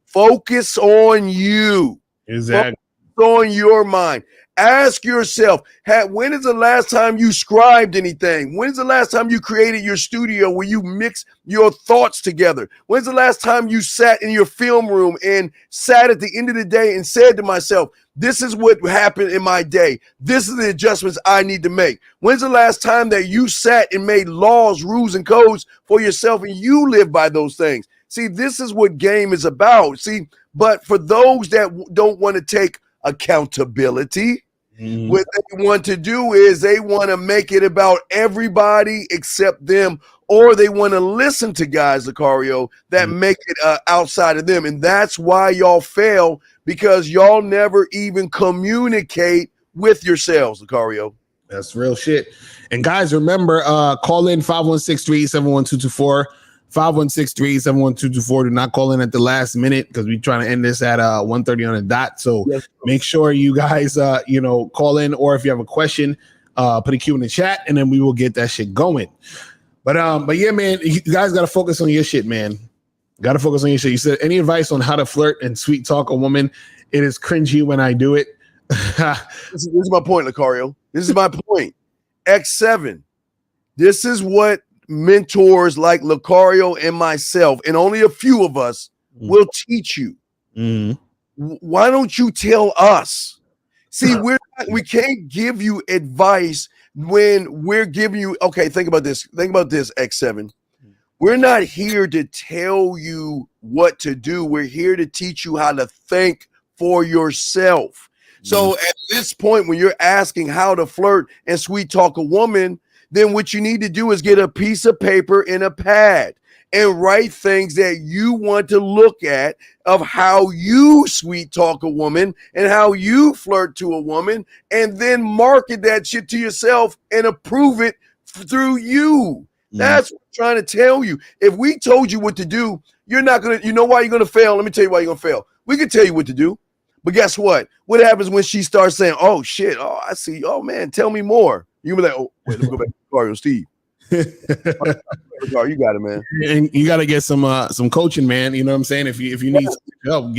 Focus on you. Exactly. Focus on your mind. Ask yourself, when is the last time you scribed anything? When's the last time you created your studio where you mix your thoughts together? When's the last time you sat in your film room and sat at the end of the day and said to myself, this is what happened in my day. This is the adjustments I need to make. When's the last time that you sat and made laws, rules, and codes for yourself and you live by those things? See, this is what game is about. See, but for those that don't want to take accountability, what they want to do is they want to make it about everybody except them, or they want to listen to guys, Lucario, that make it outside of them. And that's why y'all fail, because y'all never even communicate with yourselves, Lucario. That's real shit. And guys, remember, call in 516-387-1224. 516-387-1224. Do not call in at the last minute because we're trying to end this at 1:30 on the dot. So make sure you guys call in, or if you have a question, put a Q in the chat and then we will get that shit going. But yeah, man, you guys gotta focus on your shit, man. Gotta focus on your shit. You said, any advice on how to flirt and sweet talk a woman? It is cringy when I do it. This is my point, Lucario. This is my point. X7. This is what mentors like Lucario and myself, and only a few of us, will teach you. Why don't you tell us? See, we can't give you advice when we're giving you. Okay, think about this. Think about this, X7. We're not here to tell you what to do. We're here to teach you how to think for yourself. So at this point, when you're asking how to flirt and sweet talk a woman, then what you need to do is get a piece of paper and a pad and write things that you want to look at of how you sweet talk a woman and how you flirt to a woman, and then market that shit to yourself and approve it through you. That's what I'm trying to tell you. If we told you what to do, you're not going to, you know why you're going to fail? Let me tell you why you're going to fail. We can tell you what to do, but guess what? What happens when she starts saying, oh shit, oh, I see, oh man, tell me more. You'll be like, oh, wait, let me go back to Mario Steve. You got it, man. And you got to get some coaching, man. You know what I'm saying? If you need some help,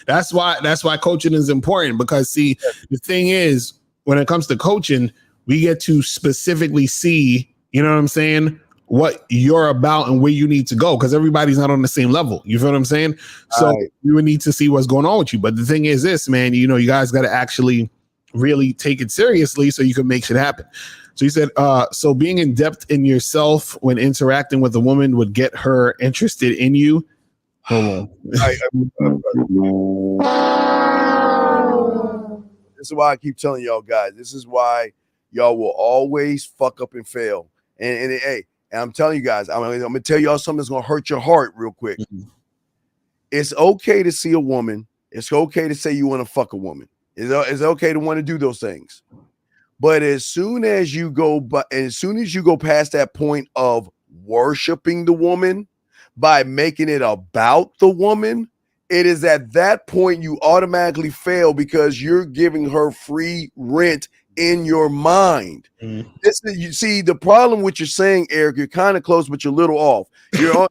that's why coaching is important, because see, the thing is, when it comes to coaching, we get to specifically see, you know what I'm saying, what you're about and where you need to go, because everybody's not on the same level. You feel what I'm saying? So you would need to see what's going on with you. But the thing is this, man, you guys got to actually really take it seriously so you can make shit happen. So you said, so being in depth in yourself when interacting with a woman would get her interested in you. Hold on. This is why I keep telling y'all guys. This is why y'all will always fuck up and fail. And hey, and I'm telling you guys, I'm gonna tell y'all something that's gonna hurt your heart real quick. It's okay to see a woman. It's okay to say you want to fuck a woman. It's okay to want to do those things. But as soon as you go past that point of worshiping the woman by making it about the woman, it is at that point you automatically fail, because you're giving her free rent in your mind. You see, the problem with you're saying, Eric, you're kind of close, but you're a little off. You're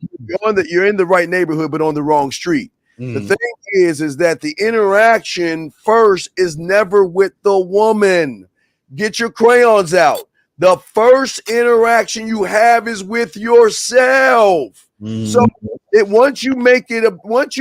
in the right neighborhood, but on the wrong street. The thing is that the interaction first is never with the woman. Get your crayons out. The first interaction you have is with yourself. So once you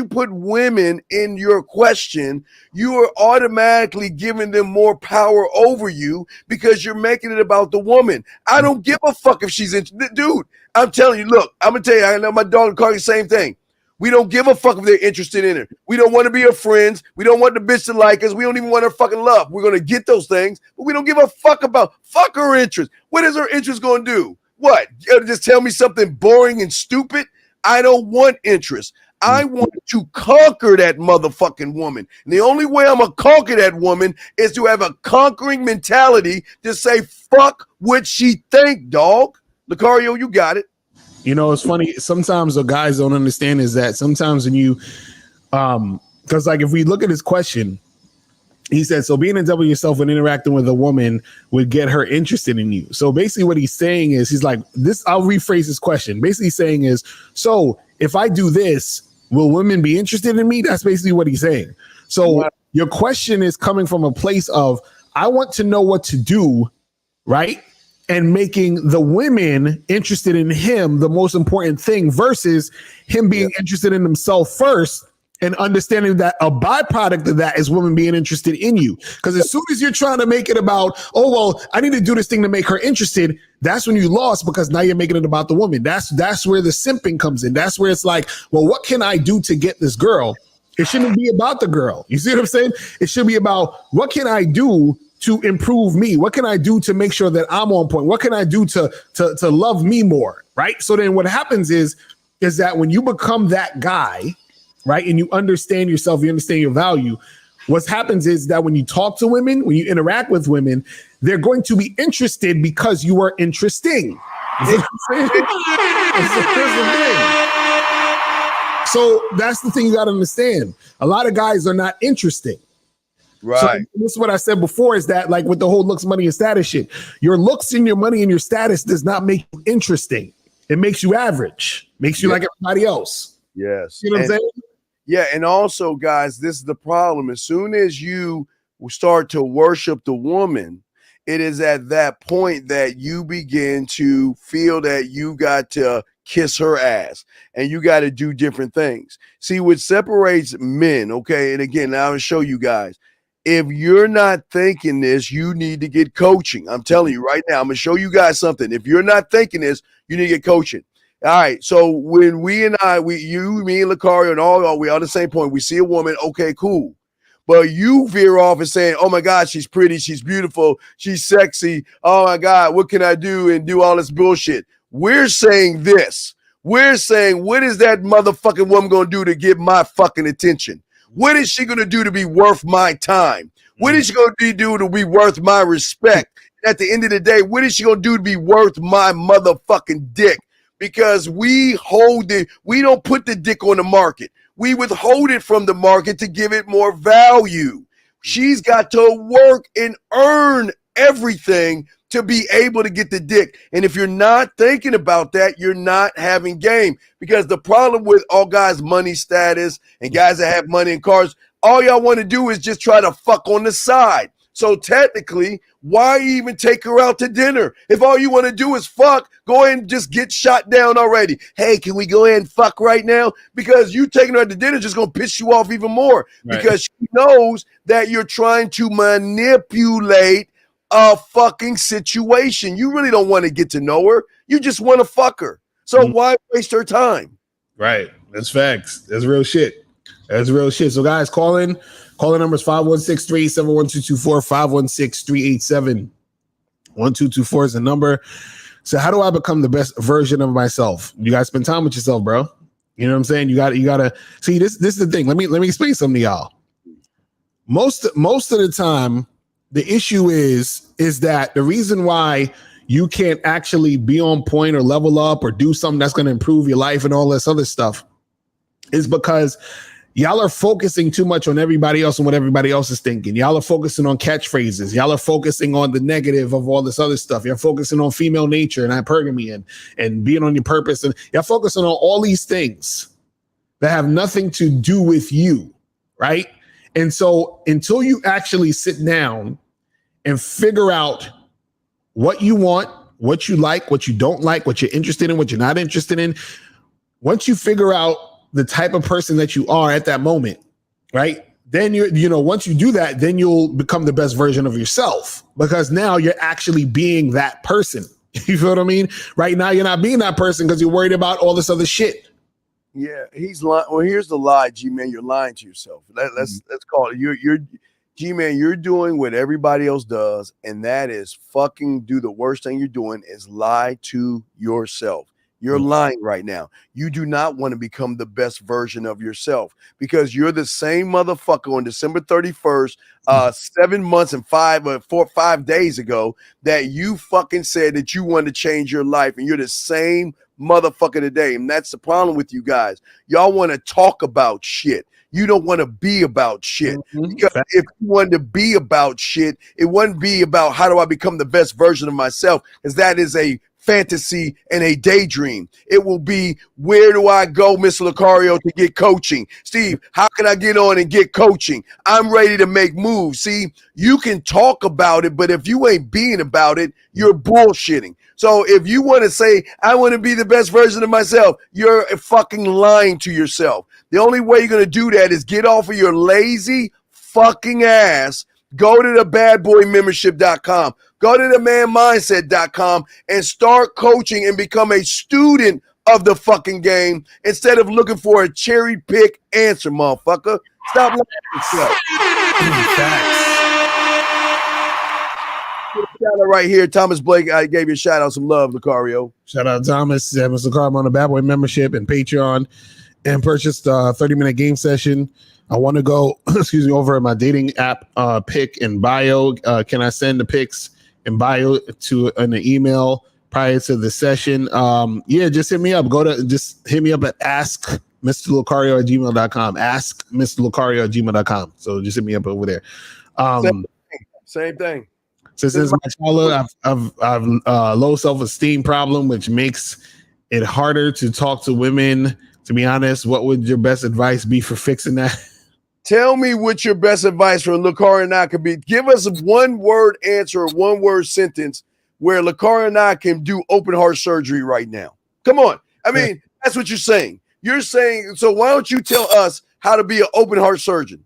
put women in your question, you are automatically giving them more power over you, because you're making it about the woman. I don't give a fuck if she's interested. Dude, I'm telling you, look, I'm going to tell you, I know my dog called the same thing. We don't give a fuck if they're interested in her. We don't want to be her friends. We don't want the bitch to like us. We don't even want her fucking love. We're going to get those things, but we don't give a fuck about her interest. What is her interest going to do? What? Just tell me something boring and stupid? I don't want interest. I want to conquer that motherfucking woman. And the only way I'm going to conquer that woman is to have a conquering mentality to say, fuck what she think, dog. Lucario, you got it. It's funny. Sometimes the guys don't understand is that sometimes when you, because like if we look at his question, he said, so being in double yourself when interacting with a woman would get her interested in you. So basically what he's saying is, he's like this. I'll rephrase his question. Basically saying is, so if I do this, will women be interested in me? That's basically what he's saying. So your question is coming from a place of, I want to know what to do, right? And making the women interested in him the most important thing, versus him being interested in himself first, and understanding that a byproduct of that is women being interested in you. Because as soon as you're trying to make it about, oh, well, I need to do this thing to make her interested, that's when you lost, because now you're making it about the woman. That's where the simping comes in. That's where it's like, well, what can I do to get this girl? It shouldn't be about the girl. You see what I'm saying? It should be about, what can I do to improve me? What can I do to make sure that I'm on point? What can I do to love me more? Right. So then what happens is that when you become that guy, right, and you understand yourself, you understand your value, what happens is that when you talk to women, when you interact with women, they're going to be interested because you are interesting. So that's the thing you got to understand. A lot of guys are not interesting. Right. So this is what I said before, is that like with the whole looks, money, and status shit, your looks and your money and your status does not make you interesting. It makes you average, makes you like everybody else. Yes. You know what I'm saying? Yeah. And also, guys, this is the problem. As soon as you start to worship the woman, it is at that point that you begin to feel that you got to kiss her ass and you got to do different things. See, what separates men, okay, and again, now I'll show you guys, If you're not thinking this, you need to get coaching. I'm telling you right now, I'm going to show you guys something. If you're not thinking this, you need to get coaching. All right. So when me and Lucario and all, we on the same point. We see a woman. Okay, cool. But you veer off and saying, oh my God, she's pretty. She's beautiful. She's sexy. Oh my God, what can I do? And do all this bullshit. We're saying this. We're saying, what is that motherfucking woman going to do to get my fucking attention? What is she going to do to be worth my time? What is she going to do to be worth my respect? At the end of the day, what is she going to do to be worth my motherfucking dick? Because we don't put the dick on the market. We withhold it from the market to give it more value. She's got to work and earn everything to be able to get the dick. And if you're not thinking about that, you're not having game. Because the problem with all guys' money status and guys that have money and cars, all y'all want to do is just try to fuck on the side. So technically, why even take her out to dinner? If all you want to do is fuck, go ahead and just get shot down already. Hey, can we go ahead and fuck right now? Because you taking her out to dinner just going to piss you off even more. Right. Because she knows that you're trying to manipulate a fucking situation. You really don't want to get to know her. You just want to fuck her. So why waste her time? Right. That's facts. That's real shit. That's real shit. So guys, call in. Call the numbers 516-387-1224, 516-387-1224 is the number. So how do I become the best version of myself? You guys spend time with yourself, bro. You know what I'm saying? You gotta see this is the thing. Let me explain something to y'all. Most of the time, the issue is that the reason why you can't actually be on point or level up or do something that's going to improve your life and all this other stuff is because y'all are focusing too much on everybody else and what everybody else is thinking. Y'all are focusing on catchphrases. Y'all are focusing on the negative of all this other stuff. You're focusing on female nature and hypergamy and being on your purpose. And you're focusing on all these things that have nothing to do with you, right? And so until you actually sit down and figure out what you want, what you like, what you don't like, what you're interested in, what you're not interested in, once you figure out the type of person that you are at that moment, right? Then once you do that, then you'll become the best version of yourself because now you're actually being that person. You feel what I mean? Right now, you're not being that person because you're worried about all this other shit. Yeah, he's lying. Well, here's the lie, G-Man. You're lying to yourself. Let's call it. You're G-Man, you're doing what everybody else does, and that is fucking do the worst thing you're doing is lie to yourself. You're lying right now. You do not want to become the best version of yourself because you're the same motherfucker on December 31st, 7 months and 5 days ago that you fucking said that you wanted to change your life, and you're the same motherfucker today. And that's the problem with you guys. Y'all want to talk about shit. You don't want to be about shit. Because if you wanted to be about shit, it wouldn't be about how do I become the best version of myself, because that is a fantasy and a daydream. It will be, where do I go, Mr. Lucario, to get coaching? Steve, how can I get on and get coaching? I'm ready to make moves. See, you can talk about it, but if you ain't being about it, you're bullshitting. So if you want to say, I want to be the best version of myself, you're fucking lying to yourself. The only way you're going to do that is get off of your lazy fucking ass. Go to the badboymembership.com. Go to the manmindset.com and start coaching and become a student of the fucking game instead of looking for a cherry pick answer, motherfucker. Stop lying to yourself. Shout out right here, Thomas Blake. I gave you a shout out, some love, Lucario. Shout out Thomas, Mr. Lucario on the Bad Boy membership and Patreon, and purchased a 30-minute game session. I want to go, over at my dating app pick in bio. Can I send the pics in bio to an email prior to the session? Just hit me up. Just hit me up at askmrlucario@gmail.com. Askmrlucario@gmail.com. So just hit me up over there. Same thing. So since my childhood, I've low self-esteem problem, which makes it harder to talk to women. To be honest, what would your best advice be for fixing that? Tell me what your best advice for Lucario and I could be. Give us a one-word answer, a one-word sentence where Lucario and I can do open heart surgery right now. Come on. I mean, that's what you're saying. You're saying, so why don't you tell us how to be an open heart surgeon?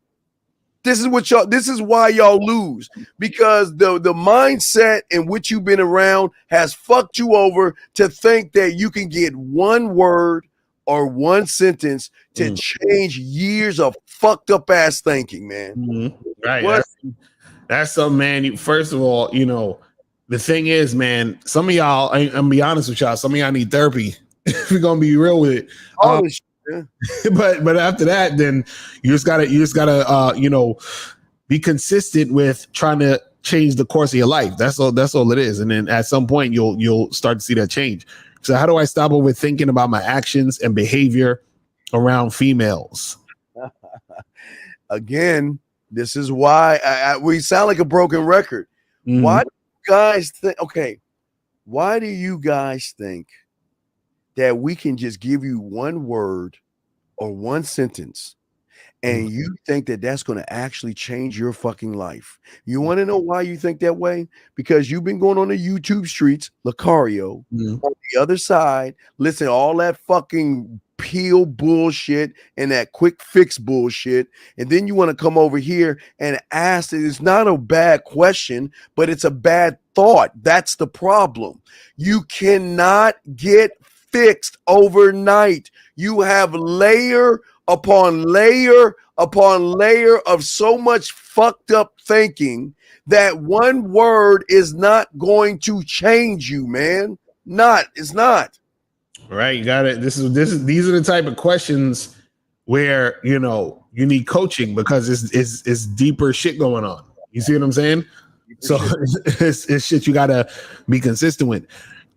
This is why y'all lose, because the mindset in which you've been around has fucked you over to think that you can get one word or one sentence to change years of fucked up ass thinking, man. Mm-hmm. Right. What? That's something, man. First of all, the thing is, man, some of y'all, I'm gonna be honest with y'all, some of y'all need therapy. If we're gonna be real with it. All this shit, yeah. but after that, then you just gotta be consistent with trying to change the course of your life. That's all it is. And then at some point you'll start to see that change. So how do I stop overthinking about my actions and behavior around females? Again, this is why we sound like a broken record. Mm-hmm. Why do you guys think? Okay, why do you guys think that we can just give you one word or one sentence, and you think that that's going to actually change your fucking life? You want to know why you think that way? Because you've been going on the YouTube streets, Lucario, on the other side, listen to all that fucking peel bullshit and that quick fix bullshit, and then you want to come over here and ask it. It's not a bad question, but it's a bad thought. That's the problem. You cannot get fixed overnight. You have layer upon layer upon layer of so much fucked up thinking that one word is not going to change you, man. It's not. Right. You got it. These are the type of questions where, you need coaching, because it's deeper shit going on. You see what I'm saying? So it's shit you got to be consistent with.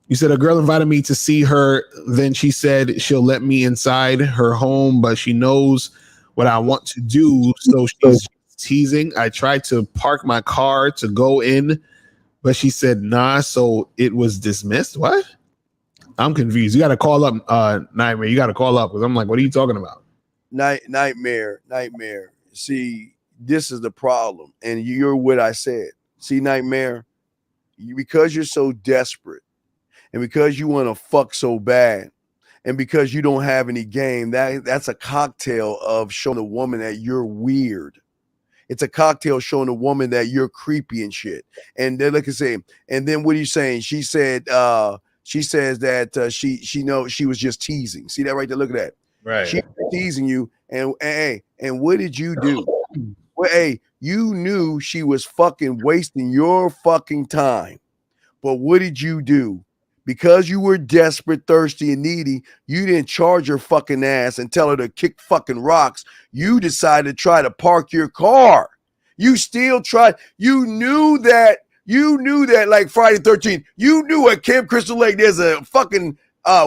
You said a girl invited me to see her. Then she said she'll let me inside her home, but she knows what I want to do. So she's teasing. I tried to park my car to go in, but she said nah. So it was dismissed. What? I'm confused. You got to call up, Nightmare. You got to call up, because I'm like, what are you talking about? Nightmare. See, this is the problem. And you're what I said. See, Nightmare, because you're so desperate, and because you want to fuck so bad, and because you don't have any game, that's a cocktail of showing a woman that you're weird. It's a cocktail showing a woman that you're creepy and shit. And then, like I say, and then what are you saying? She said, she says that she knows she was just teasing. See that right there? Look at that. Right. She was teasing you, and what did you do? Well, hey, you knew she was fucking wasting your fucking time. But what did you do? Because you were desperate, thirsty, and needy, you didn't charge her fucking ass and tell her to kick fucking rocks. You decided to try to park your car. You still tried. You knew that like Friday 13th. You knew at Camp Crystal Lake there's a fucking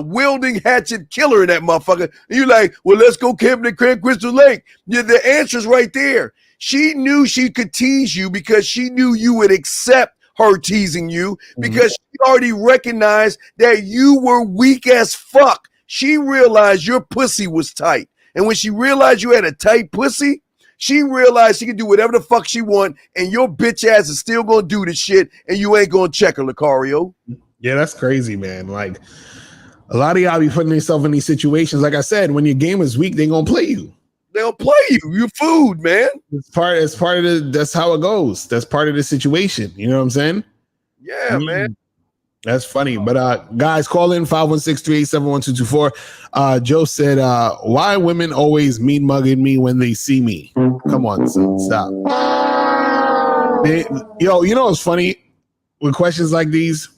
wielding hatchet killer in that motherfucker. And you like, well, let's go camping at Camp Crystal Lake. Yeah, the answer's right there. She knew she could tease you because she knew you would accept her teasing you, because she already recognized that you were weak as fuck. She realized your pussy was tight. And when she realized you had a tight pussy, she realized she could do whatever the fuck she want, and your bitch ass is still gonna do this shit, and you ain't gonna check her, Lucario. Yeah, that's crazy, man. Like, a lot of y'all be putting yourself in these situations. Like I said, when your game is weak, they gonna play you. They'll play you. You're food, man. It's part of that's how it goes. That's part of the situation. You know what I'm saying? Yeah, man. That's funny. But guys, call in 516-387-1224. Joe said, why women always mean mugging me when they see me? Come on, son, stop. You know what's funny with questions like these?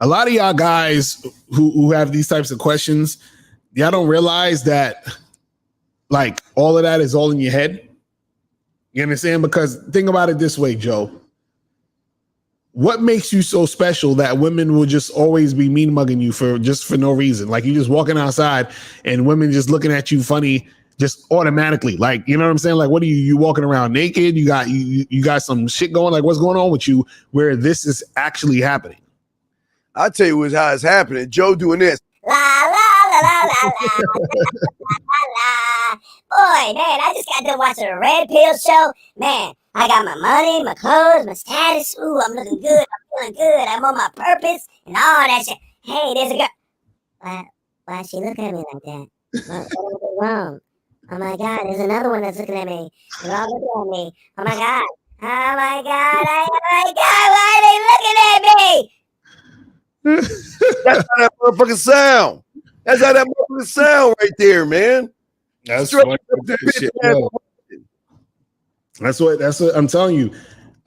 A lot of y'all guys who have these types of questions, y'all don't realize that, like, all of that is all in your head. You understand? Because think about it this way, Joe. What makes you so special that women will just always be mean mugging you for no reason? Like, you just walking outside and women just looking at you funny, just automatically. Like, you know what I'm saying? Like, what are you walking around naked? You got some shit going? Like, what's going on with you where this is actually happening? I'll tell you how it's happening. Joe doing this. La la la la la la. Boy, man, I just got done watching a Red Pill show. Man, I got my money, my clothes, my status. Ooh, I'm looking good. I'm feeling good. I'm on my purpose and all that shit. Hey, there's a girl. Why is she looking at me like that? What's wrong? Oh my God, there's another one that's looking at me. They're all looking at me. Oh my God. Oh my God. Oh my God. Why are they looking at me? That's how that motherfucking sound. That's how that motherfucking sound right there, man. That's Straight funny. up the bitch Shit, ass. yo. That's what I'm telling you.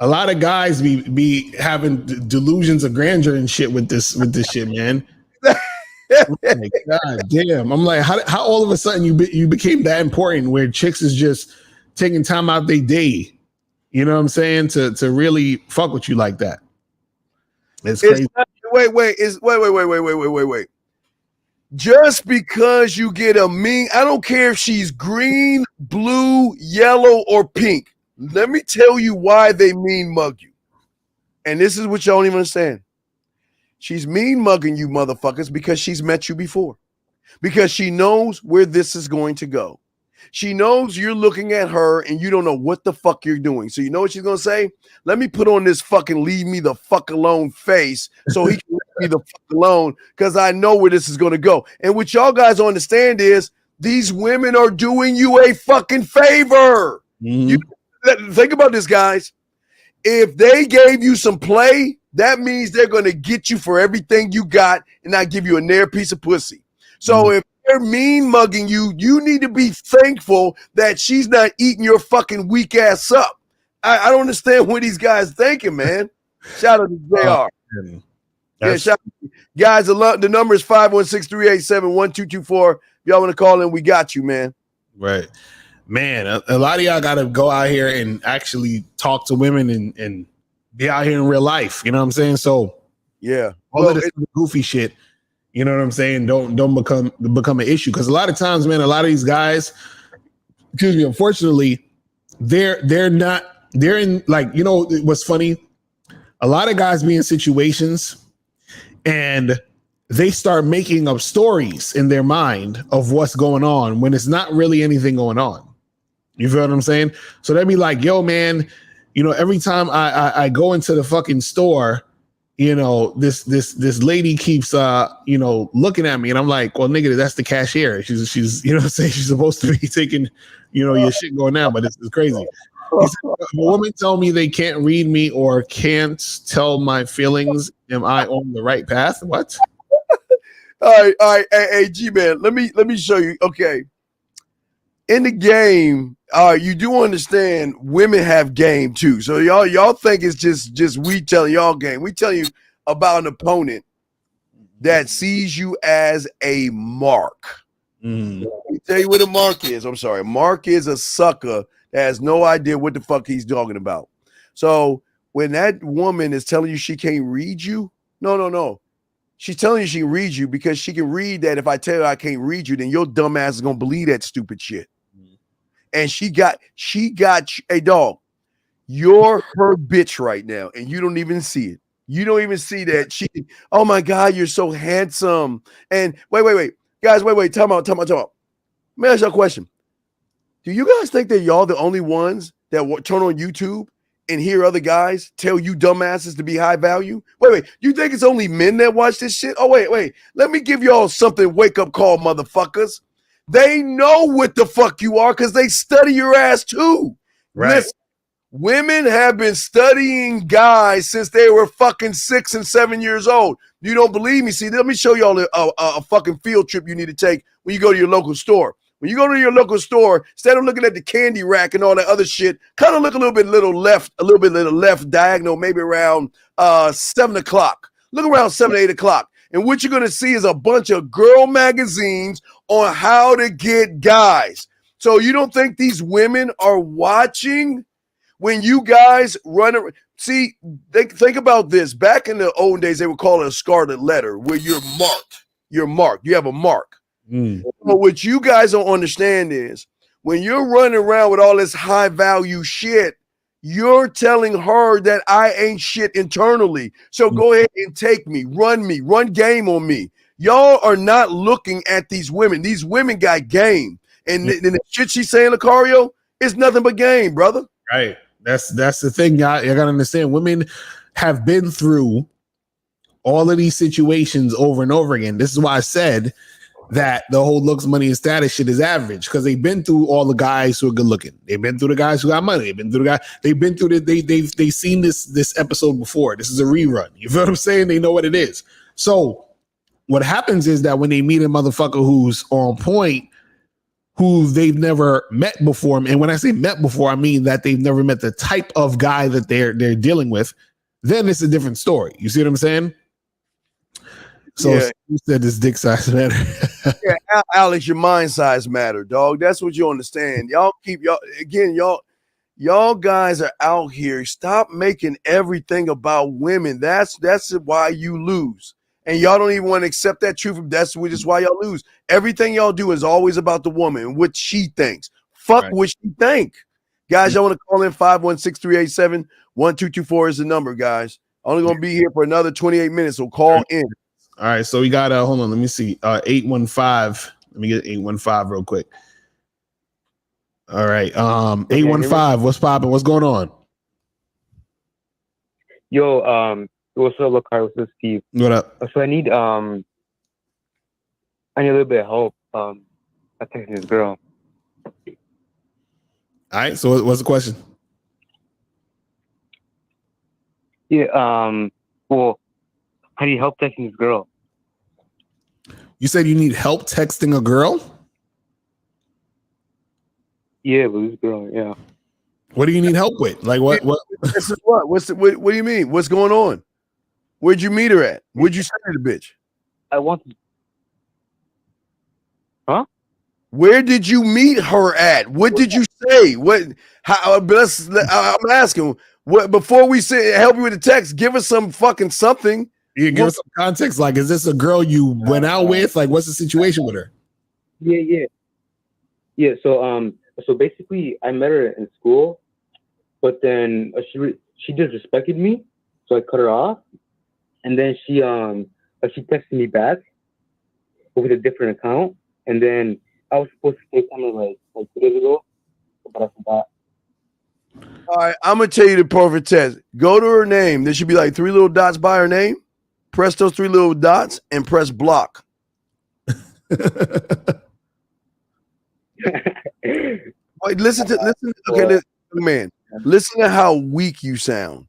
A lot of guys be having delusions of grandeur and shit with this shit, man. Like, God damn. I'm like, how all of a sudden you became that important where chicks is just taking time out their day, you know what I'm saying, to really fuck with you like that. It's crazy. Wait. Just because you get a mean, I don't care if she's green, blue, yellow, or pink. Let me tell you why they mean mug you. And this is what y'all don't even understand. She's mean mugging you motherfuckers because she's met you before. Because she knows where this is going to go. She knows you're looking at her and you don't know what the fuck you're doing. So you know what she's going to say? Let me put on this fucking leave me the fuck alone face so he can leave me the fuck alone because I know where this is going to go. And what y'all guys don't understand is these women are doing you a fucking favor. Mm-hmm. Think about this, guys. If they gave you some play, that means they're going to get you for everything you got and not give you a near piece of pussy. So if they're mean mugging you, you need to be thankful that she's not eating your fucking weak ass up. I don't understand what these guys thinking, man. Shout out to JR. Yeah, shout out. Guys, the number is 516-387-1224. If y'all want to call in, we got you, man. Right. Man, a lot of y'all got to go out here and actually talk to women and be out here in real life. You know what I'm saying? So, yeah, all of this goofy shit, you know what I'm saying, don't become an issue. Because a lot of times, man, a lot of these guys, excuse me, unfortunately, they're in, like, you know what's funny? A lot of guys be in situations and they start making up stories in their mind of what's going on when it's not really anything going on. You feel what I'm saying? So they'd be like, yo, man, you know, every time I go into the fucking store, you know, this lady keeps you know, looking at me, and I'm like, well, nigga, that's the cashier. She's you know what I'm saying, she's supposed to be taking, you know, your shit going down, but it's crazy. He said, if a woman tell me they can't read me or can't tell my feelings, am I on the right path? What? All right. Hey, G-Man, let me show you. Okay. In the game, you do understand women have game too. So y'all think it's just we telling y'all game. We tell you about an opponent that sees you as a mark. Let me tell you what a mark is. I'm sorry. Mark is a sucker that has no idea what the fuck he's talking about. So when that woman is telling you she can't read you, no. She's telling you she can read you because she can read that if I tell her I can't read you, then your dumb ass is gonna believe that stupid shit. And she got a dog. You're her bitch right now, and you don't even see it. You don't even see that she. Oh my God, you're so handsome. And wait, guys, wait. Time out. Let me ask you a question. Do you guys think that y'all the only ones that turn on YouTube and hear other guys tell you dumbasses to be high value? Wait. You think it's only men that watch this shit? Oh, wait. Let me give y'all something wake up call, motherfuckers. They know what the fuck you are because they study your ass too. Right. Listen, women have been studying guys since they were fucking 6 and 7 years old. You don't believe me? See, let me show y'all a fucking field trip you need to take when you go to your local store. When you go to your local store, instead of looking at the candy rack and all that other shit, kind of look a little bit left diagonal, maybe around 7 o'clock. Look around 7, 8 o'clock. And what you're going to see is a bunch of girl magazines on how to get guys. So you don't think these women are watching when you guys run around? See, think about this. Back in the old days, they would call it a scarlet letter where you're marked. You're marked. You have a mark. But what you guys don't understand is when you're running around with all this high value shit, you're telling her that I ain't shit internally. So go ahead and take me, run game on me. Y'all are not looking at these women. These women got game. And the shit she's saying, Lucario, is nothing but game, brother. Right. That's the thing, y'all. You gotta understand. Women have been through all of these situations over and over again. This is why I said that the whole looks, money, and status shit is average because they've been through all the guys who are good looking. They've been through the guys who got money. They've been through the guys. They've been through they've seen this episode before. This is a rerun. You feel what I'm saying? They know what it is. So what happens is that when they meet a motherfucker who's on point, who they've never met before, and when I say met before, I mean that they've never met the type of guy that they're dealing with, then it's a different story. You see what I'm saying? So you said this dick size matter. Yeah, Alex, your mind size matter, dog. That's what you understand. Y'all guys are out here. Stop making everything about women. That's why you lose. And y'all don't even want to accept that truth. That's just why y'all lose. Everything y'all do is always about the woman and what she thinks. Fuck what she think. Guys, y'all want to call in 516-387-1224 is the number, guys. Only going to be here for another 28 minutes, so call in. All right, so we got hold on, let me see. 815. Let me get 815 real quick. All right. 815, what's popping? What's going on? Yo, what's up, look, Carlos? This is Steve. What up? So I need a little bit of help. I texting this girl. All right, so what's the question? Yeah, well, how do you help texting this girl? You said you need help texting a girl? Yeah, with this girl, yeah. What do you need help with? Like what? This is what? What do you mean? What's going on? Where'd you meet her at? Where'd you send her the bitch? I want to. Huh? Where did you meet her at? What did you say? What? How? I'm asking. What before we say help you with the text? Give us some fucking something. Yeah, give us some context. Like, is this a girl you went out with? Like, what's the situation with her? Yeah. So basically, I met her in school, but then she disrespected me, so I cut her off, and then she texted me back with a different account, and then I was supposed to take something like 2 days ago, but I forgot. All right, I'm gonna tell you the perfect test. Go to her name. There should be like 3 little dots by her name. Press those 3 little dots and press block. Wait, listen. Okay, man. Listen to how weak you sound.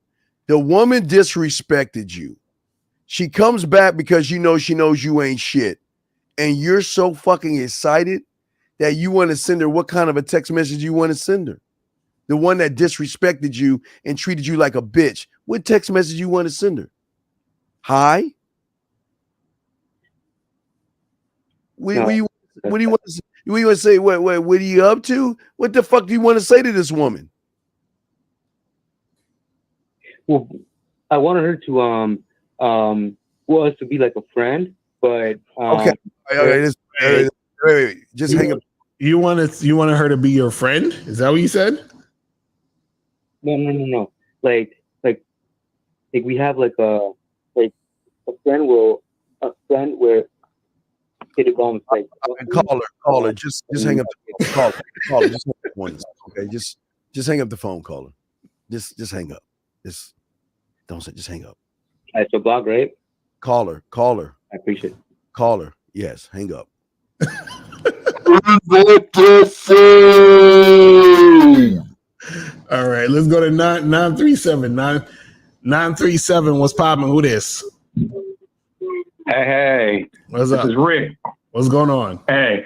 The woman disrespected you. She comes back because she knows you ain't shit, and you're so fucking excited that you want to send her what kind of a text message you want to send her. The one that disrespected you and treated you like a bitch. What text message you want to send her? Hi. What do you want to say? You want to say what are you up to? What the fuck do you want to say to this woman? Well, I wanted her to us to be like a friend, but okay. Wait, just hang up. You wanted her to be your friend? Is that what you said? No. Like we have like a friend where call her. Just hang up the phone. Call her. Just hang up once. Okay, just hang up the phone. Call her. Just hang up. Just hang up. All right, so block, right? Call her. I appreciate it. Call her. Yes, hang up. All right, let's go to 937. 937. What's popping? Who this? Hey, what's up? This is Rick. What's going on? Hey,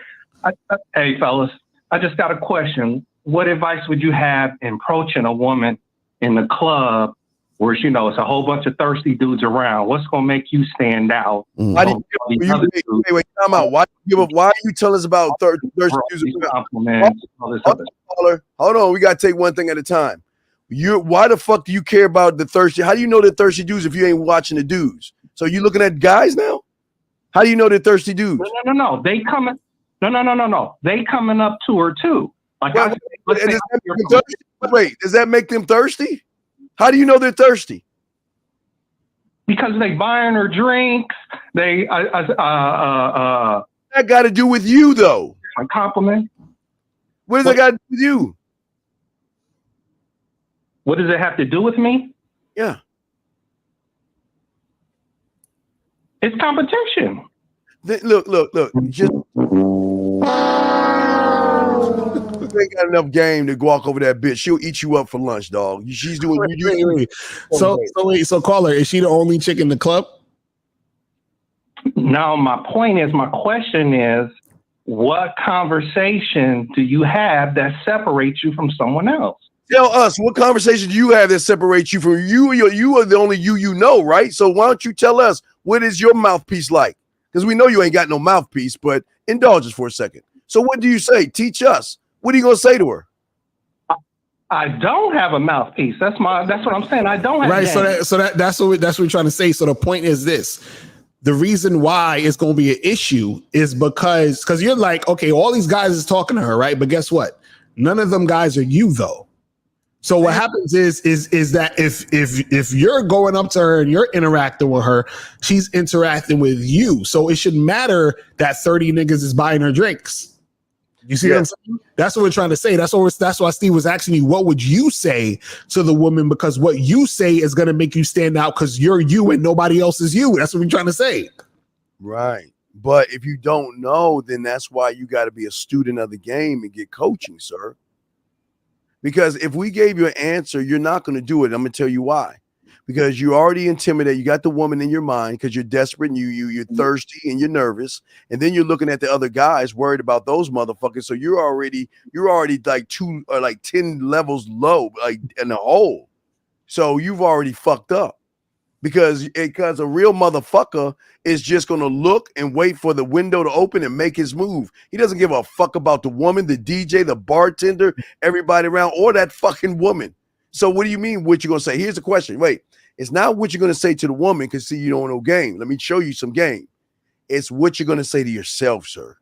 hey, fellas. I just got a question. What advice would you have in approaching a woman in the club where it's a whole bunch of thirsty dudes around? What's gonna make you stand out? Why do wait, time out. Why are you telling us about thirsty dudes around? Hold on, we gotta take one thing at a time. Why the fuck do you care about the thirsty? How do you know they're thirsty dudes if you ain't watching the dudes? So you looking at guys now? How do you know they're thirsty dudes? No. They coming. No. They coming up to her too. Like, wait, does that make them thirsty? How do you know they're thirsty? Because they buying her drinks. They that got to do with you though. A compliment. What does that got to do with you? What does it have to do with me? Yeah. It's competition. Look. Just You ain't got enough game to walk over that bitch. She'll eat you up for lunch, dog. She's doing. Wait. So caller, is she the only chick in the club? Now, my question is, what conversation do you have that separates you from someone else? Tell us, what conversation do you have that separates you from you? You are the only you know, right? So why don't you tell us, what is your mouthpiece like? Because we know you ain't got no mouthpiece, but indulge us for a second. So what do you say? Teach us. What are you gonna say to her? I don't have a mouthpiece. That's what I'm saying. I don't have. Right. Game. That's what we're trying to say. So the point is this: the reason why it's going to be an issue is because you're like, okay, all these guys is talking to her, right? But guess what? None of them guys are you, though. So what happens is that if you're going up to her and you're interacting with her, she's interacting with you. So it shouldn't matter that 30 niggas is buying her drinks. You see what I'm saying? That's what we're trying to say. That's why Steve was asking you, what would you say to the woman? Because what you say is going to make you stand out because you're you and nobody else is you. That's what we're trying to say. Right. But if you don't know, then that's why you got to be a student of the game and get coaching, sir. Because if we gave you an answer, you're not going to do it. I'm going to tell you why. Because you're already intimidated. You got the woman in your mind because you're desperate and you're thirsty and you're nervous. And then you're looking at the other guys worried about those motherfuckers. So you're already like 2 or like 10 levels low, like in the hole. So you've already fucked up because a real motherfucker is just going to look and wait for the window to open and make his move. He doesn't give a fuck about the woman, the DJ, the bartender, everybody around, or that fucking woman. So what do you mean what you're going to say? Here's the question. Wait. It's not what you're going to say to the woman because, see, you don't know game. Let me show you some game. It's what you're going to say to yourself, sir.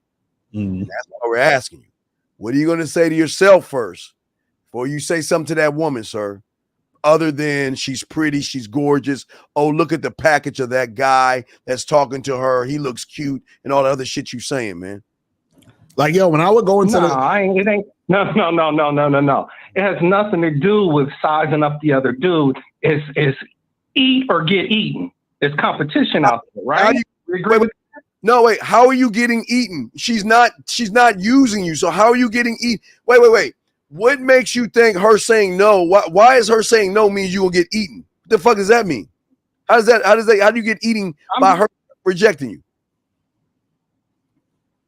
Mm-hmm. That's why we're asking you. What are you going to say to yourself first before you say something to that woman, sir? Other than she's pretty, she's gorgeous. Oh, look at the package of that guy that's talking to her. He looks cute and all the other shit you saying, man. Like, yo, when I would go into No. It has nothing to do with sizing up the other dude. It's eat or get eaten. It's competition out there, right? Wait. How are you getting eaten? She's not using you. So how are you getting eaten? Wait. What makes you think her saying no? Why is her saying no means you will get eaten? What the fuck does that mean? How do you get eaten by her rejecting you?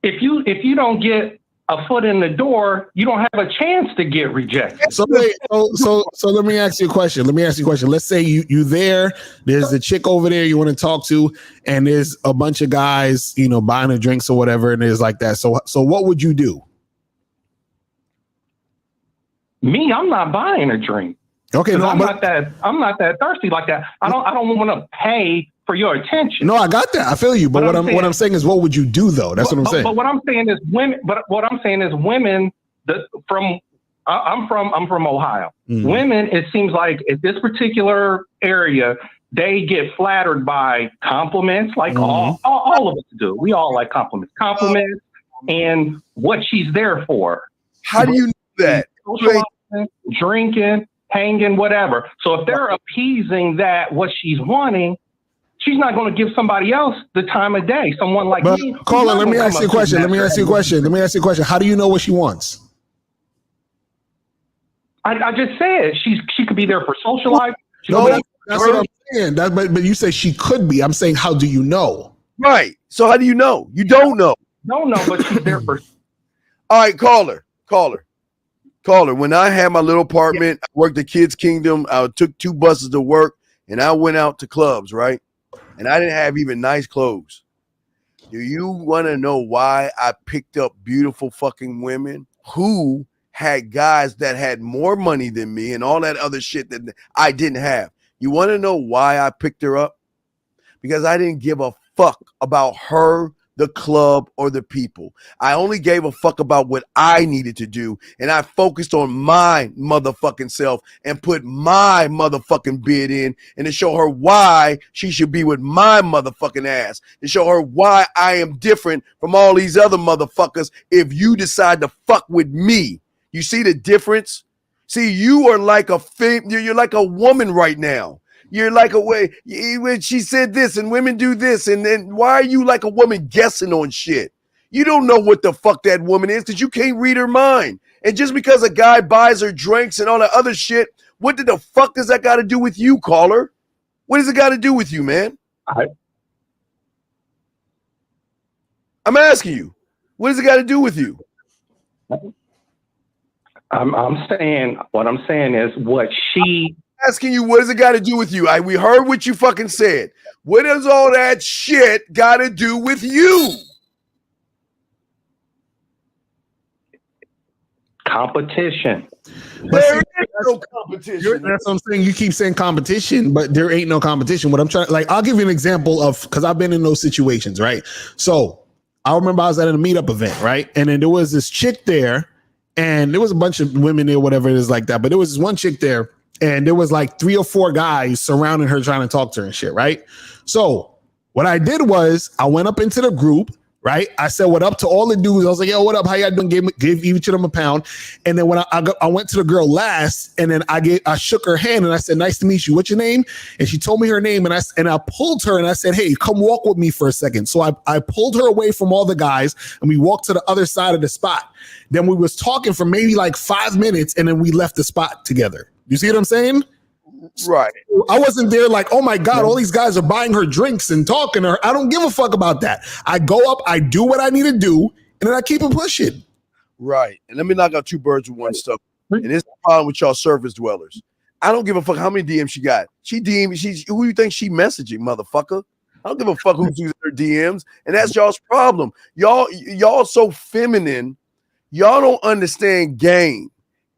If you don't get a foot in the door, you don't have a chance to get rejected. So let me ask you a question. Let's say you there. There's a chick over there you want to talk to, and there's a bunch of guys, buying her drinks or whatever, and it's like that. So what would you do? Me, I'm not buying a drink. Okay, no, I'm not that thirsty like that. I don't want to pay for your attention. No, I got that. I feel you. But what I'm saying is, what would you do though? That's what I'm saying. But what I'm saying is women. But what I'm saying is women. I'm from Ohio. Mm-hmm. Women, it seems like at this particular area, they get flattered by compliments, like all of us do. We all like compliments, and what she's there for. How do you know that? Drinking, hanging, whatever. So if they're appeasing what she's wanting, she's not going to give somebody else the time of day. Someone like me. Colin, let me ask you a question. How do you know what she wants? I just said she could be there for social life. That's what I'm saying. But you say she could be. I'm saying, how do you know? Right. So how do you know? You don't know. Don't know, but she's there for. All right, caller. When I had my little apartment, I worked at Kids Kingdom. I took 2 buses to work, and I went out to clubs, right? And I didn't have even nice clothes. Do you want to know why I picked up beautiful fucking women who had guys that had more money than me and all that other shit that I didn't have? You want to know why I picked her up? Because I didn't give a fuck about her, the club, or the people. I only gave a fuck about what I needed to do, and I focused on my motherfucking self and put my motherfucking bid in, and to show her why she should be with my motherfucking ass, to show her why I am different from all these other motherfuckers if you decide to fuck with me. You see the difference? See, you are like you're like a woman right now. You're like when she said this and women do this. And then why are you like a woman guessing on shit? You don't know what the fuck that woman is because you can't read her mind. And just because a guy buys her drinks and all that other shit, what the fuck does that got to do with you, caller? What does it got to do with you, man? I'm asking you. What does it got to do with you? I'm saying, what I'm saying is what she... Asking you, what does it got to do with you? We heard what you fucking said. What does all that shit got to do with you? Competition. There is no competition. That's what I'm saying. You keep saying competition, but there ain't no competition. What I'm trying, like, I'll give you an example of, because I've been in those situations, right? So I remember I was at a meetup event, right? And then there was this chick there, and there was a bunch of women there, whatever it is like that. But there was this one chick there, and there was like 3 or 4 guys surrounding her trying to talk to her and shit, right? So what I did was I went up into the group, right? I said what up to all the dudes. I was like, yo, what up? How y'all doing? Gave each of them a pound. And then when I went to the girl last, and then I shook her hand and I said, nice to meet you. What's your name? And she told me her name, and I pulled her and I said, hey, come walk with me for a second. So I pulled her away from all the guys and we walked to the other side of the spot. Then we was talking for maybe like 5 minutes and then we left the spot together. You see what I'm saying? Right. I wasn't there like, oh my God, all these guys are buying her drinks and talking to her. I don't give a fuck about that. I go up, I do what I need to do, and then I keep it pushing. Right. And let me knock out 2 birds with one stone. And this is the problem with y'all surface dwellers. I don't give a fuck how many DMs she got. She DM, who you think she messaging, motherfucker? I don't give a fuck who's using her DMs. And that's y'all's problem. Y'all so feminine. Y'all don't understand game.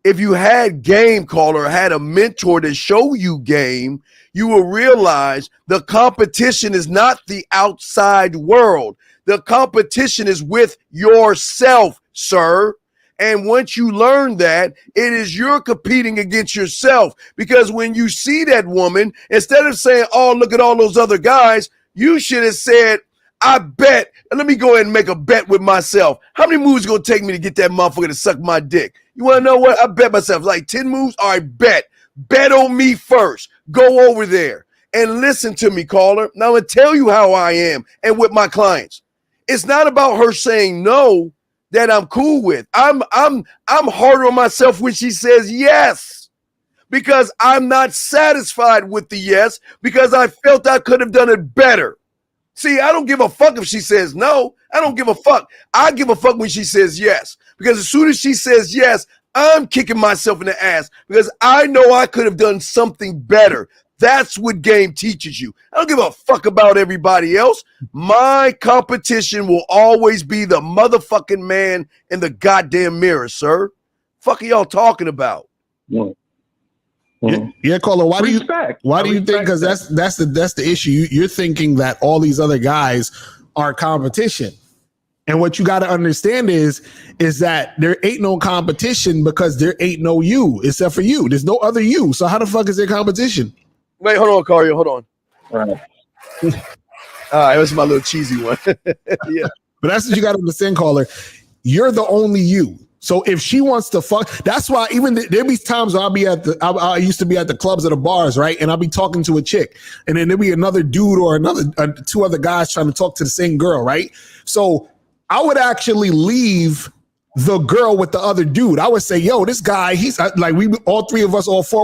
If you had game, caller, had a mentor to show you game, you will realize the competition is not the outside world. The competition is with yourself, sir. And once you learn that, it is you're competing against yourself. Because when you see that woman, instead of saying, oh, look at all those other guys, you should have said, I bet, and let me go ahead and make a bet with myself. How many moves going to take me to get that motherfucker to suck my dick? You want to know what? I bet myself like 10 moves. All right, bet on me first. Go over there and listen to me, caller. Now I'm going to tell you how I am and with my clients. It's not about her saying no that I'm cool with. I'm harder on myself when she says yes, because I'm not satisfied with the yes because I felt I could have done it better. See, I don't give a fuck if she says no. I don't give a fuck. I give a fuck when she says yes. Because as soon as she says yes, I'm kicking myself in the ass because I know I could have done something better. That's what game teaches you. I don't give a fuck about everybody else. My competition will always be the motherfucking man in the goddamn mirror, sir. Fuck are y'all talking about? Yeah, caller. Why do you think? Because that's the issue. You're thinking that all these other guys are competition, and what you got to understand is that there ain't no competition because there ain't no you except for you. There's no other you. So how the fuck is there competition? Wait, hold on, Cario. Hold on. All right, this is my little cheesy one. Yeah, but that's what you got to understand, caller. You're the only you. So if she wants to fuck, that's why even there be times where I used to be at the clubs or the bars, right? And I'll be talking to a chick, and then there'll be another dude or 2 other guys trying to talk to the same girl, right? So I would actually leave the girl with the other dude. I would say, yo, this guy, he's like, all 4 of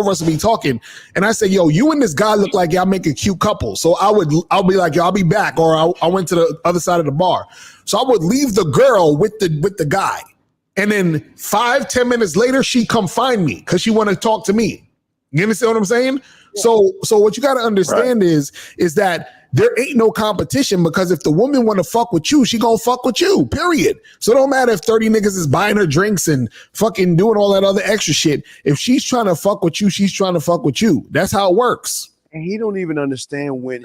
us would be talking. And I say, yo, you and this guy look like y'all make a cute couple. So I'll be like, yo, I'll be back. Or I went to the other side of the bar. So I would leave the girl with the guy. And then 5-10 minutes later, she come find me because she want to talk to me. You understand what I'm saying? Yeah. So what you got to understand is that there ain't no competition, because if the woman want to fuck with you, she gonna fuck with you, period. So it don't matter if 30 niggas is buying her drinks and fucking doing all that other extra shit. If she's trying to fuck with you, she's trying to fuck with you. That's how it works. And he don't even understand when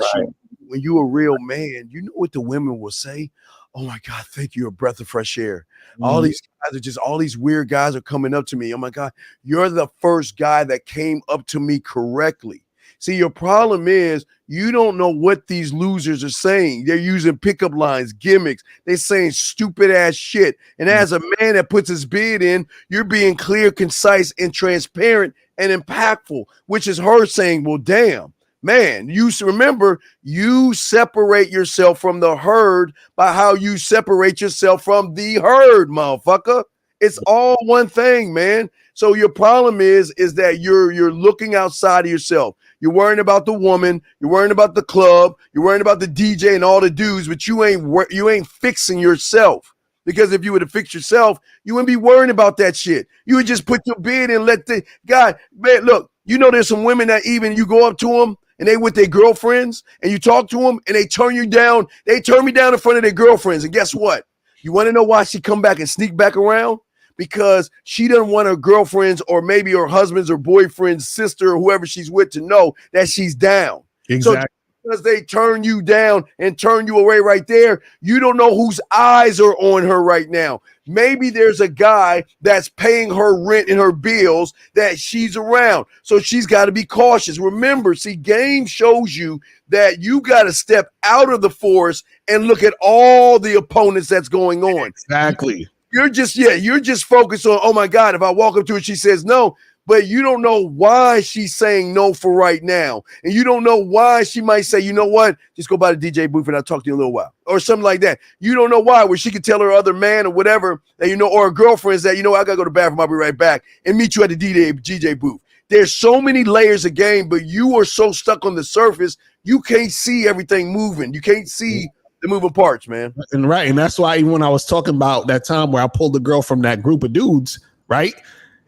you a real man, you know what the women will say? Oh my God, thank you, a breath of fresh air. All these guys are just, all these weird guys are coming up to me. Oh my God, you're the first guy that came up to me correctly. See, your problem is you don't know what these losers are saying. They're using pickup lines, gimmicks. They're saying stupid ass shit. And as a man that puts his bid in, you're being clear, concise, and transparent and impactful, which is her saying, well, damn, man, you remember, you separate yourself from the herd by how you separate yourself from the herd, motherfucker. It's all one thing, man. So your problem is that you're looking outside of yourself. You're worrying about the woman, you're worrying about the club, you're worrying about the DJ and all the dudes, but you ain't fixing yourself. Because if you were to fix yourself, you wouldn't be worrying about that shit. You would just put your bid and let the guy, man, look, you know, there's some women that even you go up to them and they with their girlfriends and you talk to them and they turn you down. They turn me down in front of their girlfriends. And guess what? You want to know why she come back and sneak back around? Because she doesn't want her girlfriends or maybe her husband's or boyfriend's sister or whoever she's with to know that she's down. Exactly. So because they turn you down and turn you away right there, you don't know whose eyes are on her right now. Maybe there's a guy that's paying her rent and her bills that she's around. So she's got to be cautious. Remember, see, game shows you that you got to step out of the forest and look at all the opponents that's going on. Exactly. You're just focused on, oh my God, if I walk up to her, she says no. But you don't know why she's saying no for right now. And you don't know why she might say, you know what, just go by the DJ booth and I'll talk to you in a little while. Or something like that. You don't know why, where she could tell her other man or whatever, that you know, or her girlfriends that, you know, I got to go to the bathroom, I'll be right back, and meet you at the DJ booth. There's so many layers of game, but you are so stuck on the surface, you can't see everything moving. You can't see the moving parts, man. And right. And that's why even when I was talking about that time where I pulled the girl from that group of dudes, right?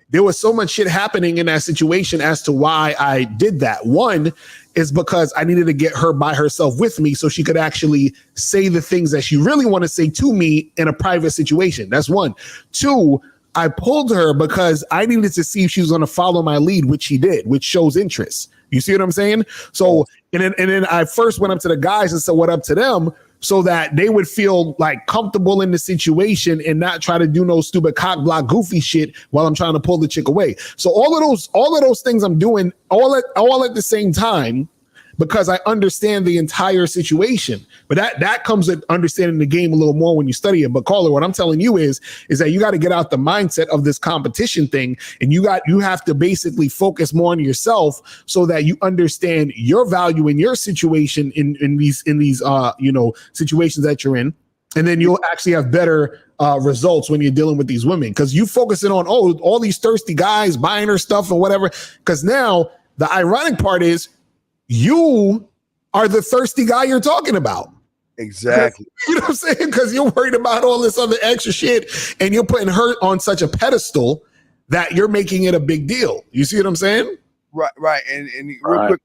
There was so much shit happening in that situation as to why I did that. One is because I needed to get her by herself with me so she could actually say the things that she really want to say to me in a private situation. That's one. Two, I pulled her because I needed to see if she was going to follow my lead, which she did, which shows interest. You see what I'm saying? So, and then I first went up to the guys and said what up to them, so that they would feel like comfortable in the situation and not try to do no stupid cock block goofy shit while I'm trying to pull the chick away. So all of those things I'm doing all at the same time, because I understand the entire situation. But that comes with understanding the game a little more when you study it. But caller, what I'm telling you is that you got to get out the mindset of this competition thing, and you have to basically focus more on yourself so that you understand your value in your situation in these situations that you're in, and then you'll actually have better results when you're dealing with these women, because you focusing on all these thirsty guys buying her stuff or whatever. Because now the ironic part is, you are the thirsty guy you're talking about. Exactly. You know what I'm saying? Because you're worried about all this other extra shit and you're putting her on such a pedestal that you're making it a big deal. You see what I'm saying? Right. And real quick,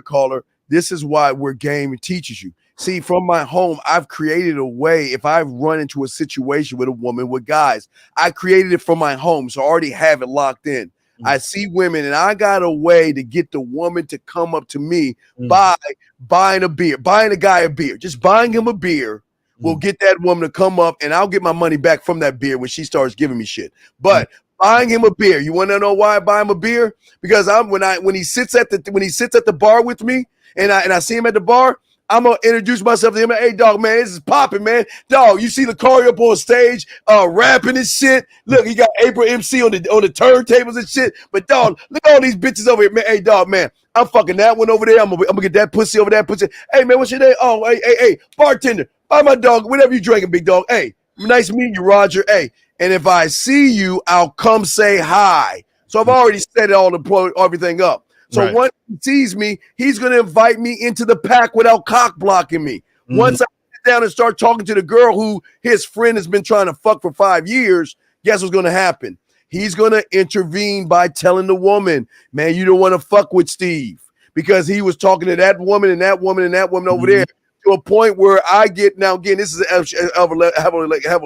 caller, this is why we're game teaches you. See, from my home, I've created a way. If I run into a situation with a woman, with guys, I created it from my home. So I already have it locked in. I see women and I got a way to get the woman to come up to me by buying a guy a beer. Just buying him a beer will get that woman to come up, and I'll get my money back from that beer when she starts giving me shit. But buying him a beer, you want to know why I buy him a beer? Because when he sits at the bar with me and I see him at the bar, I'm gonna introduce myself to him. Hey, dog, man, this is popping, man. Dog, you see Lecari up on stage, rapping and shit. Look, he got April MC on the turntables and shit. But dog, look at all these bitches over here, man. Hey, dog, man, I'm fucking that one over there. I'm gonna get that pussy over that pussy. Hey, man, what's your name? Oh, hey, bartender, buy my dog whatever you drinking, big dog. Hey, nice meeting you, Roger. Hey, and if I see you, I'll come say hi. So I've already set everything up. So once he sees me, he's going to invite me into the pack without cock blocking me. Once I sit down and start talking to the girl who his friend has been trying to fuck for 5 years, guess what's going to happen? He's going to intervene by telling the woman, man, you don't want to fuck with Steve, because he was talking to that woman and that woman and that woman over there, to a point where I get, now again, this is a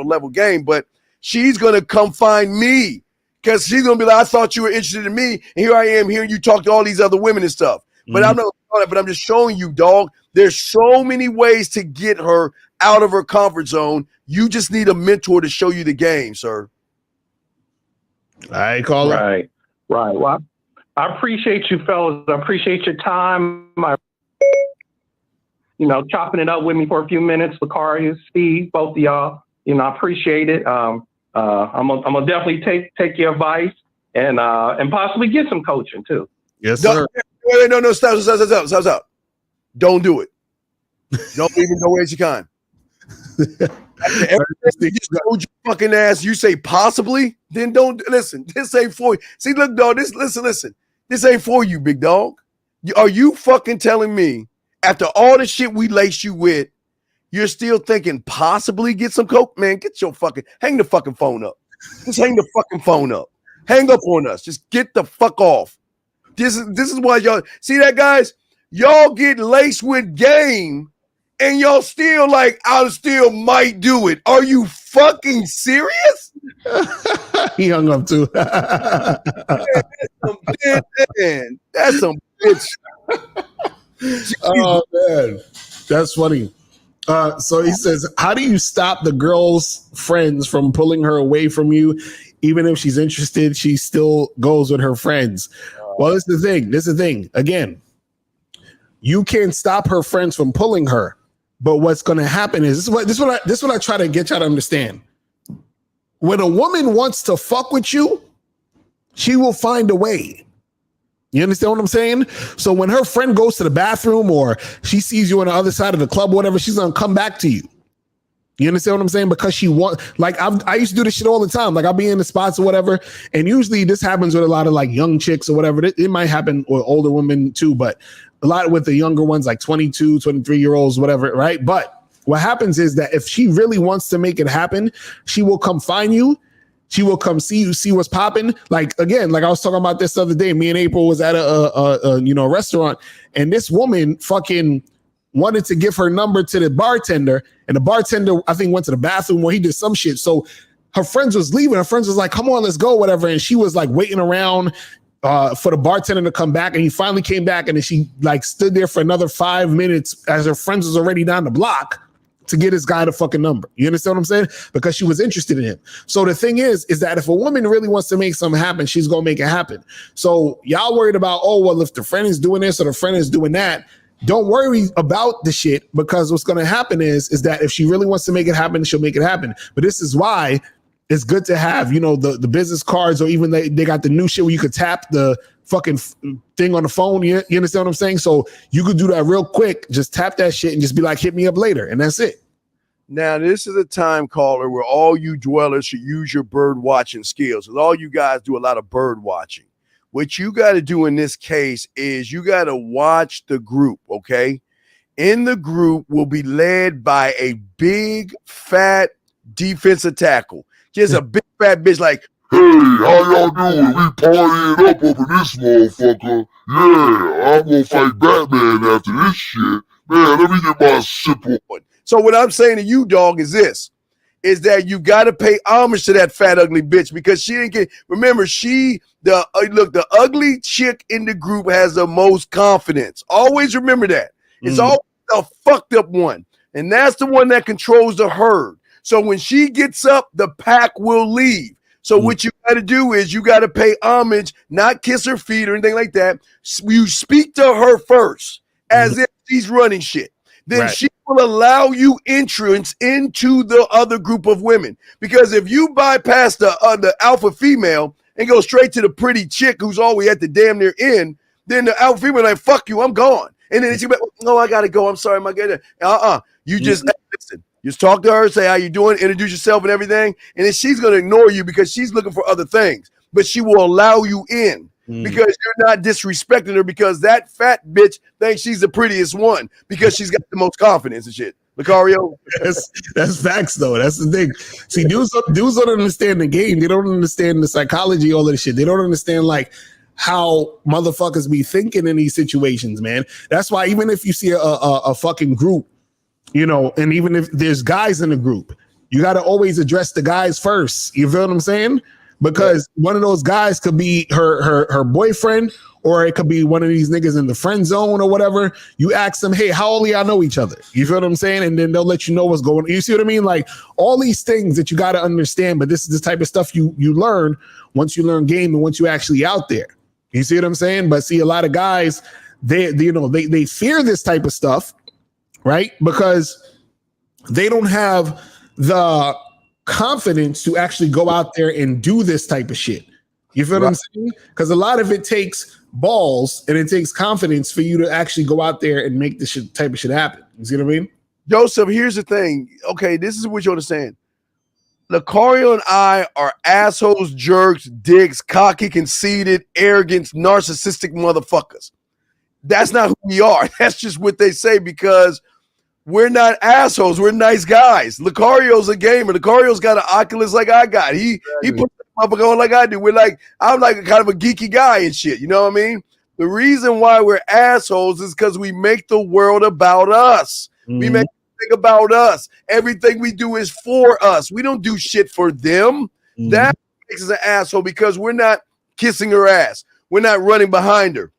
level game, but she's going to come find me. Because she's going to be like, I thought you were interested in me, and here I am hearing you talk to all these other women and stuff. But I'm not, but I'm just showing you, dog, there's so many ways to get her out of her comfort zone. You just need a mentor to show you the game, sir. All right, caller. Right. Well, I appreciate you, fellas. I appreciate your time. Chopping it up with me for a few minutes. Lecari, Steve, both of y'all. I appreciate it. I'm gonna definitely take your advice and possibly get some coaching too. Yes, sir. Wait, no, stop. Don't do it. Don't waste your time. After everything you just told your fucking ass, you say possibly, then don't listen. This ain't for you. See, look, dog, listen. This ain't for you, big dog. Are you fucking telling me after all the shit we laced you with, you're still thinking possibly get some coke? Man, hang the fucking phone up. Just hang the fucking phone up. Hang up on us. Just get the fuck off. This is why y'all see that, guys. Y'all get laced with game. And y'all still like, I still might do it. Are you fucking serious? He hung up too. Man, that's some bitch. Oh man, that's funny. So he says, how do you stop the girl's friends from pulling her away from you? Even if she's interested, she still goes with her friends. Well, this is the thing. Again, you can't stop her friends from pulling her. But what's going to happen is this is what I try to get y'all to understand. When a woman wants to fuck with you, she will find a way. You understand what I'm saying? So when her friend goes to the bathroom or she sees you on the other side of the club, whatever, she's going to come back to you. You understand what I'm saying? Because she wants, like, I used to do this shit all the time. Like, I'll be in the spots or whatever. And usually this happens with a lot of like young chicks or whatever. It might happen with older women too, but a lot with the younger ones, like 22, 23-year-olds, whatever, right? But what happens is that if she really wants to make it happen, she will come find you. She will come see you, see what's popping. Like, again, like I was talking about this the other day, me and April was at a restaurant, and this woman fucking wanted to give her number to the bartender, and the bartender, I think, went to the bathroom where he did some shit. So her friends was leaving. Her friends was like, come on, let's go, whatever. And she was like waiting around for the bartender to come back, and he finally came back, and then she like stood there for another 5 minutes as her friends was already down the block to get this guy the fucking number. You understand what I'm saying? Because she was interested in him. So the thing is that if a woman really wants to make something happen, she's gonna make it happen. So y'all worried about, oh, well, if the friend is doing this or the friend is doing that, don't worry about the shit, because what's gonna happen is that if she really wants to make it happen, she'll make it happen. But this is why it's good to have, you know, the business cards, or even they got the new shit where you could tap the fucking thing on the phone. You understand what I'm saying? So you could do that real quick. Just tap that shit and just be like, hit me up later. And that's it. Now, this is a time, caller, where all you dwellers should use your bird watching skills. And all you guys do a lot of bird watching. What you got to do in this case is you got to watch the group, okay? In the group will be led by a big, fat defensive tackle. Just a big, fat bitch like, hey, how y'all doing? We partying up in this motherfucker. Yeah, I'm gonna fight Batman after this shit. Man, let me get my sip on. So what I'm saying to you, dog, is this, is that you got to pay homage to that fat, ugly bitch, because she didn't get, remember, the ugly chick in the group has the most confidence. Always remember that. It's always a fucked up one. And that's the one that controls the herd. So when she gets up, the pack will leave. So what you got to do is you got to pay homage, not kiss her feet or anything like that. You speak to her first as if she's running shit. Then she will allow you entrance into the other group of women. Because if you bypass the alpha female and go straight to the pretty chick who's always at the damn near end, then the alpha female like, fuck you, I'm gone. And then she be like, no, I got to go. I'm sorry, my guy. You just listen. Just talk to her, say how you doing, introduce yourself and everything, and then she's going to ignore you because she's looking for other things. But she will allow you in because you're not disrespecting her, because that fat bitch thinks she's the prettiest one because she's got the most confidence and shit. Lucario? That's facts, though. That's the thing. See, dudes don't understand the game. They don't understand the psychology, all of this shit. They don't understand, like, how motherfuckers be thinking in these situations, man. That's why even if you see a fucking group, you know, and even if there's guys in the group, you got to always address the guys first. You feel what I'm saying? Because one of those guys could be her boyfriend, or it could be one of these niggas in the friend zone or whatever. You ask them, hey, how old do y'all know each other? You feel what I'm saying? And then they'll let you know what's going on. You see what I mean? Like, all these things that you got to understand, but this is the type of stuff you learn once you learn game and once you actually out there. You see what I'm saying? But see, a lot of guys, they fear this type of stuff, right? Because they don't have the confidence to actually go out there and do this type of shit. You feel what I'm saying? Because a lot of it takes balls and it takes confidence for you to actually go out there and make this type of shit happen. You see what I mean? Joseph, here's the thing. Okay, this is what you understand. Lucario and I are assholes, jerks, dicks, cocky, conceited, arrogant, narcissistic motherfuckers. That's not who we are. That's just what they say because we're not assholes. We're nice guys. Lucario's a gamer. Lucario's got an Oculus like I got. He puts the motherfucker on like I do. I'm like kind of a geeky guy and shit. You know what I mean? The reason why we're assholes is because we make the world about us. We make everything about us. Everything we do is for us. We don't do shit for them. That makes us an asshole because we're not kissing her ass. We're not running behind her.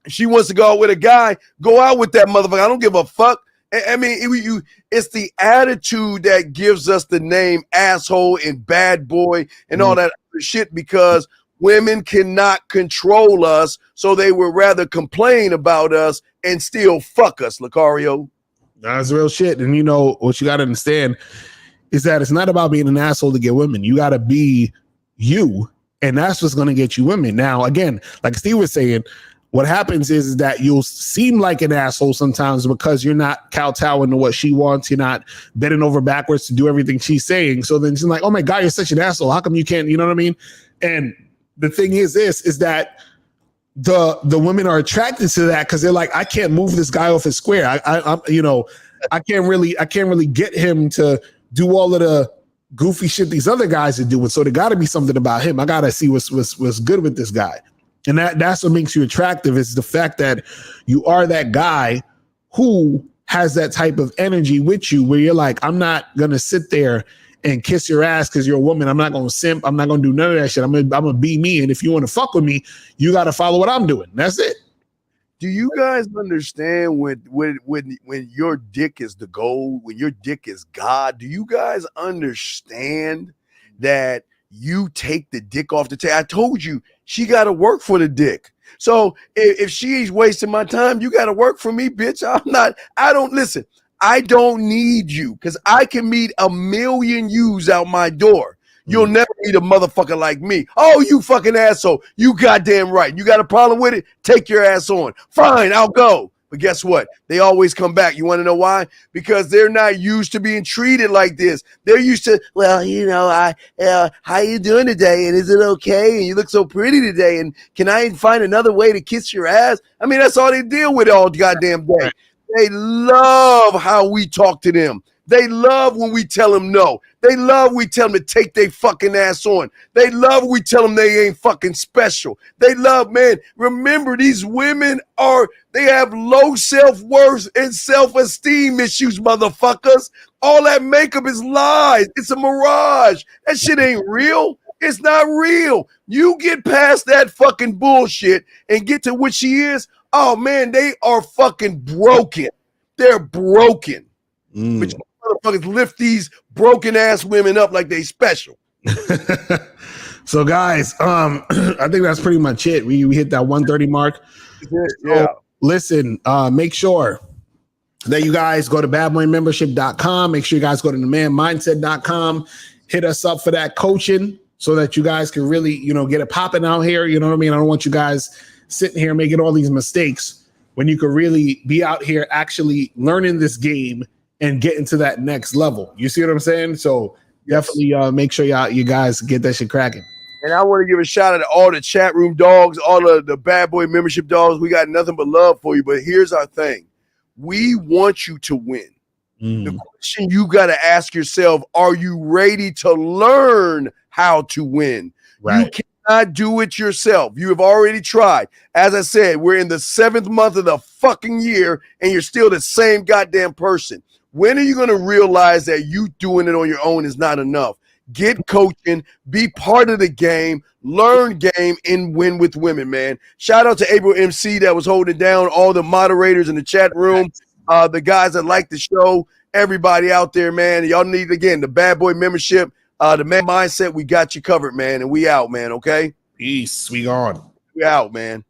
If she wants to go out with a guy, go out with that motherfucker. I don't give a fuck. I mean, it's the attitude that gives us the name asshole and bad boy and all that other shit because women cannot control us, so they would rather complain about us and still fuck us, Lucario. That's real shit. And you know, what you got to understand is that it's not about being an asshole to get women. You got to be you, and that's what's going to get you women. Now, again, like Steve was saying, what happens is that you'll seem like an asshole sometimes because you're not kowtowing to what she wants. You're not bending over backwards to do everything she's saying. So then she's like, oh my God, you're such an asshole. How come you can't? You know what I mean? And the thing is that the women are attracted to that because they're like, I can't move this guy off his square. I can't really get him to do all of the goofy shit these other guys are doing. So there got to be something about him. I got to see what's good with this guy. And that's what makes you attractive is the fact that you are that guy who has that type of energy with you where you're like, I'm not going to sit there and kiss your ass because you're a woman. I'm not going to simp. I'm not going to do none of that shit. I'm going to be me. And if you want to fuck with me, you got to follow what I'm doing. That's it. Do you guys understand when your dick is the goal, when your dick is God? Do you guys understand that you take the dick off the table? I told you she got to work for the dick. So if she's wasting my time, you got to work for me, bitch. I don't need you because I can meet a million yous out my door. You'll never meet a motherfucker like me. Oh, you fucking asshole. You goddamn right. You got a problem with it? Take your ass on. Fine, I'll go. But guess what? They always come back. You want to know why? Because they're not used to being treated like this. They're used to, well, how you doing today? And is it okay? And you look so pretty today. And can I find another way to kiss your ass? I mean, that's all they deal with all goddamn day. They love how we talk to them. They love when we tell them no. They love when we tell them to take their fucking ass on. They love when we tell them they ain't fucking special. They love, man, remember these women they have low self-worth and self-esteem issues, motherfuckers. All that makeup is lies. It's a mirage. That shit ain't real. It's not real. You get past that fucking bullshit and get to what she is. Oh, man, they are fucking broken. They're broken. But you motherfuckers lift these broken ass women up like they special. So guys, I think that's pretty much it. We hit that 130 mark. Yeah. So, listen, make sure that you guys go to badboymembership.com. Make sure you guys go to themanmindset.com. Hit us up for that coaching so that you guys can really, get it popping out here. You know what I mean? I don't want you guys sitting here making all these mistakes when you could really be out here actually learning this game and getting to that next level. You see what I'm saying? So definitely make sure you guys get that shit cracking. And I want to give a shout out to all the chat room dogs, all of the Bad Boy membership dogs. We got nothing but love for you. But here's our thing. We want you to win. The question you got to ask yourself, are you ready to learn how to win? Right. You cannot do it yourself. You have already tried. As I said, we're in the 7th month of the fucking year, and you're still the same goddamn person. When are you going to realize that you doing it on your own is not enough? Get coaching, be part of the game, learn game, and win with women, man. Shout out to April MC that was holding down, all the moderators in the chat room, the guys that like the show, everybody out there, man. Y'all need, again, the Bad Boy membership, the Man Mindset. We got you covered, man, and we out, man, okay? Peace. We gone. We out, man.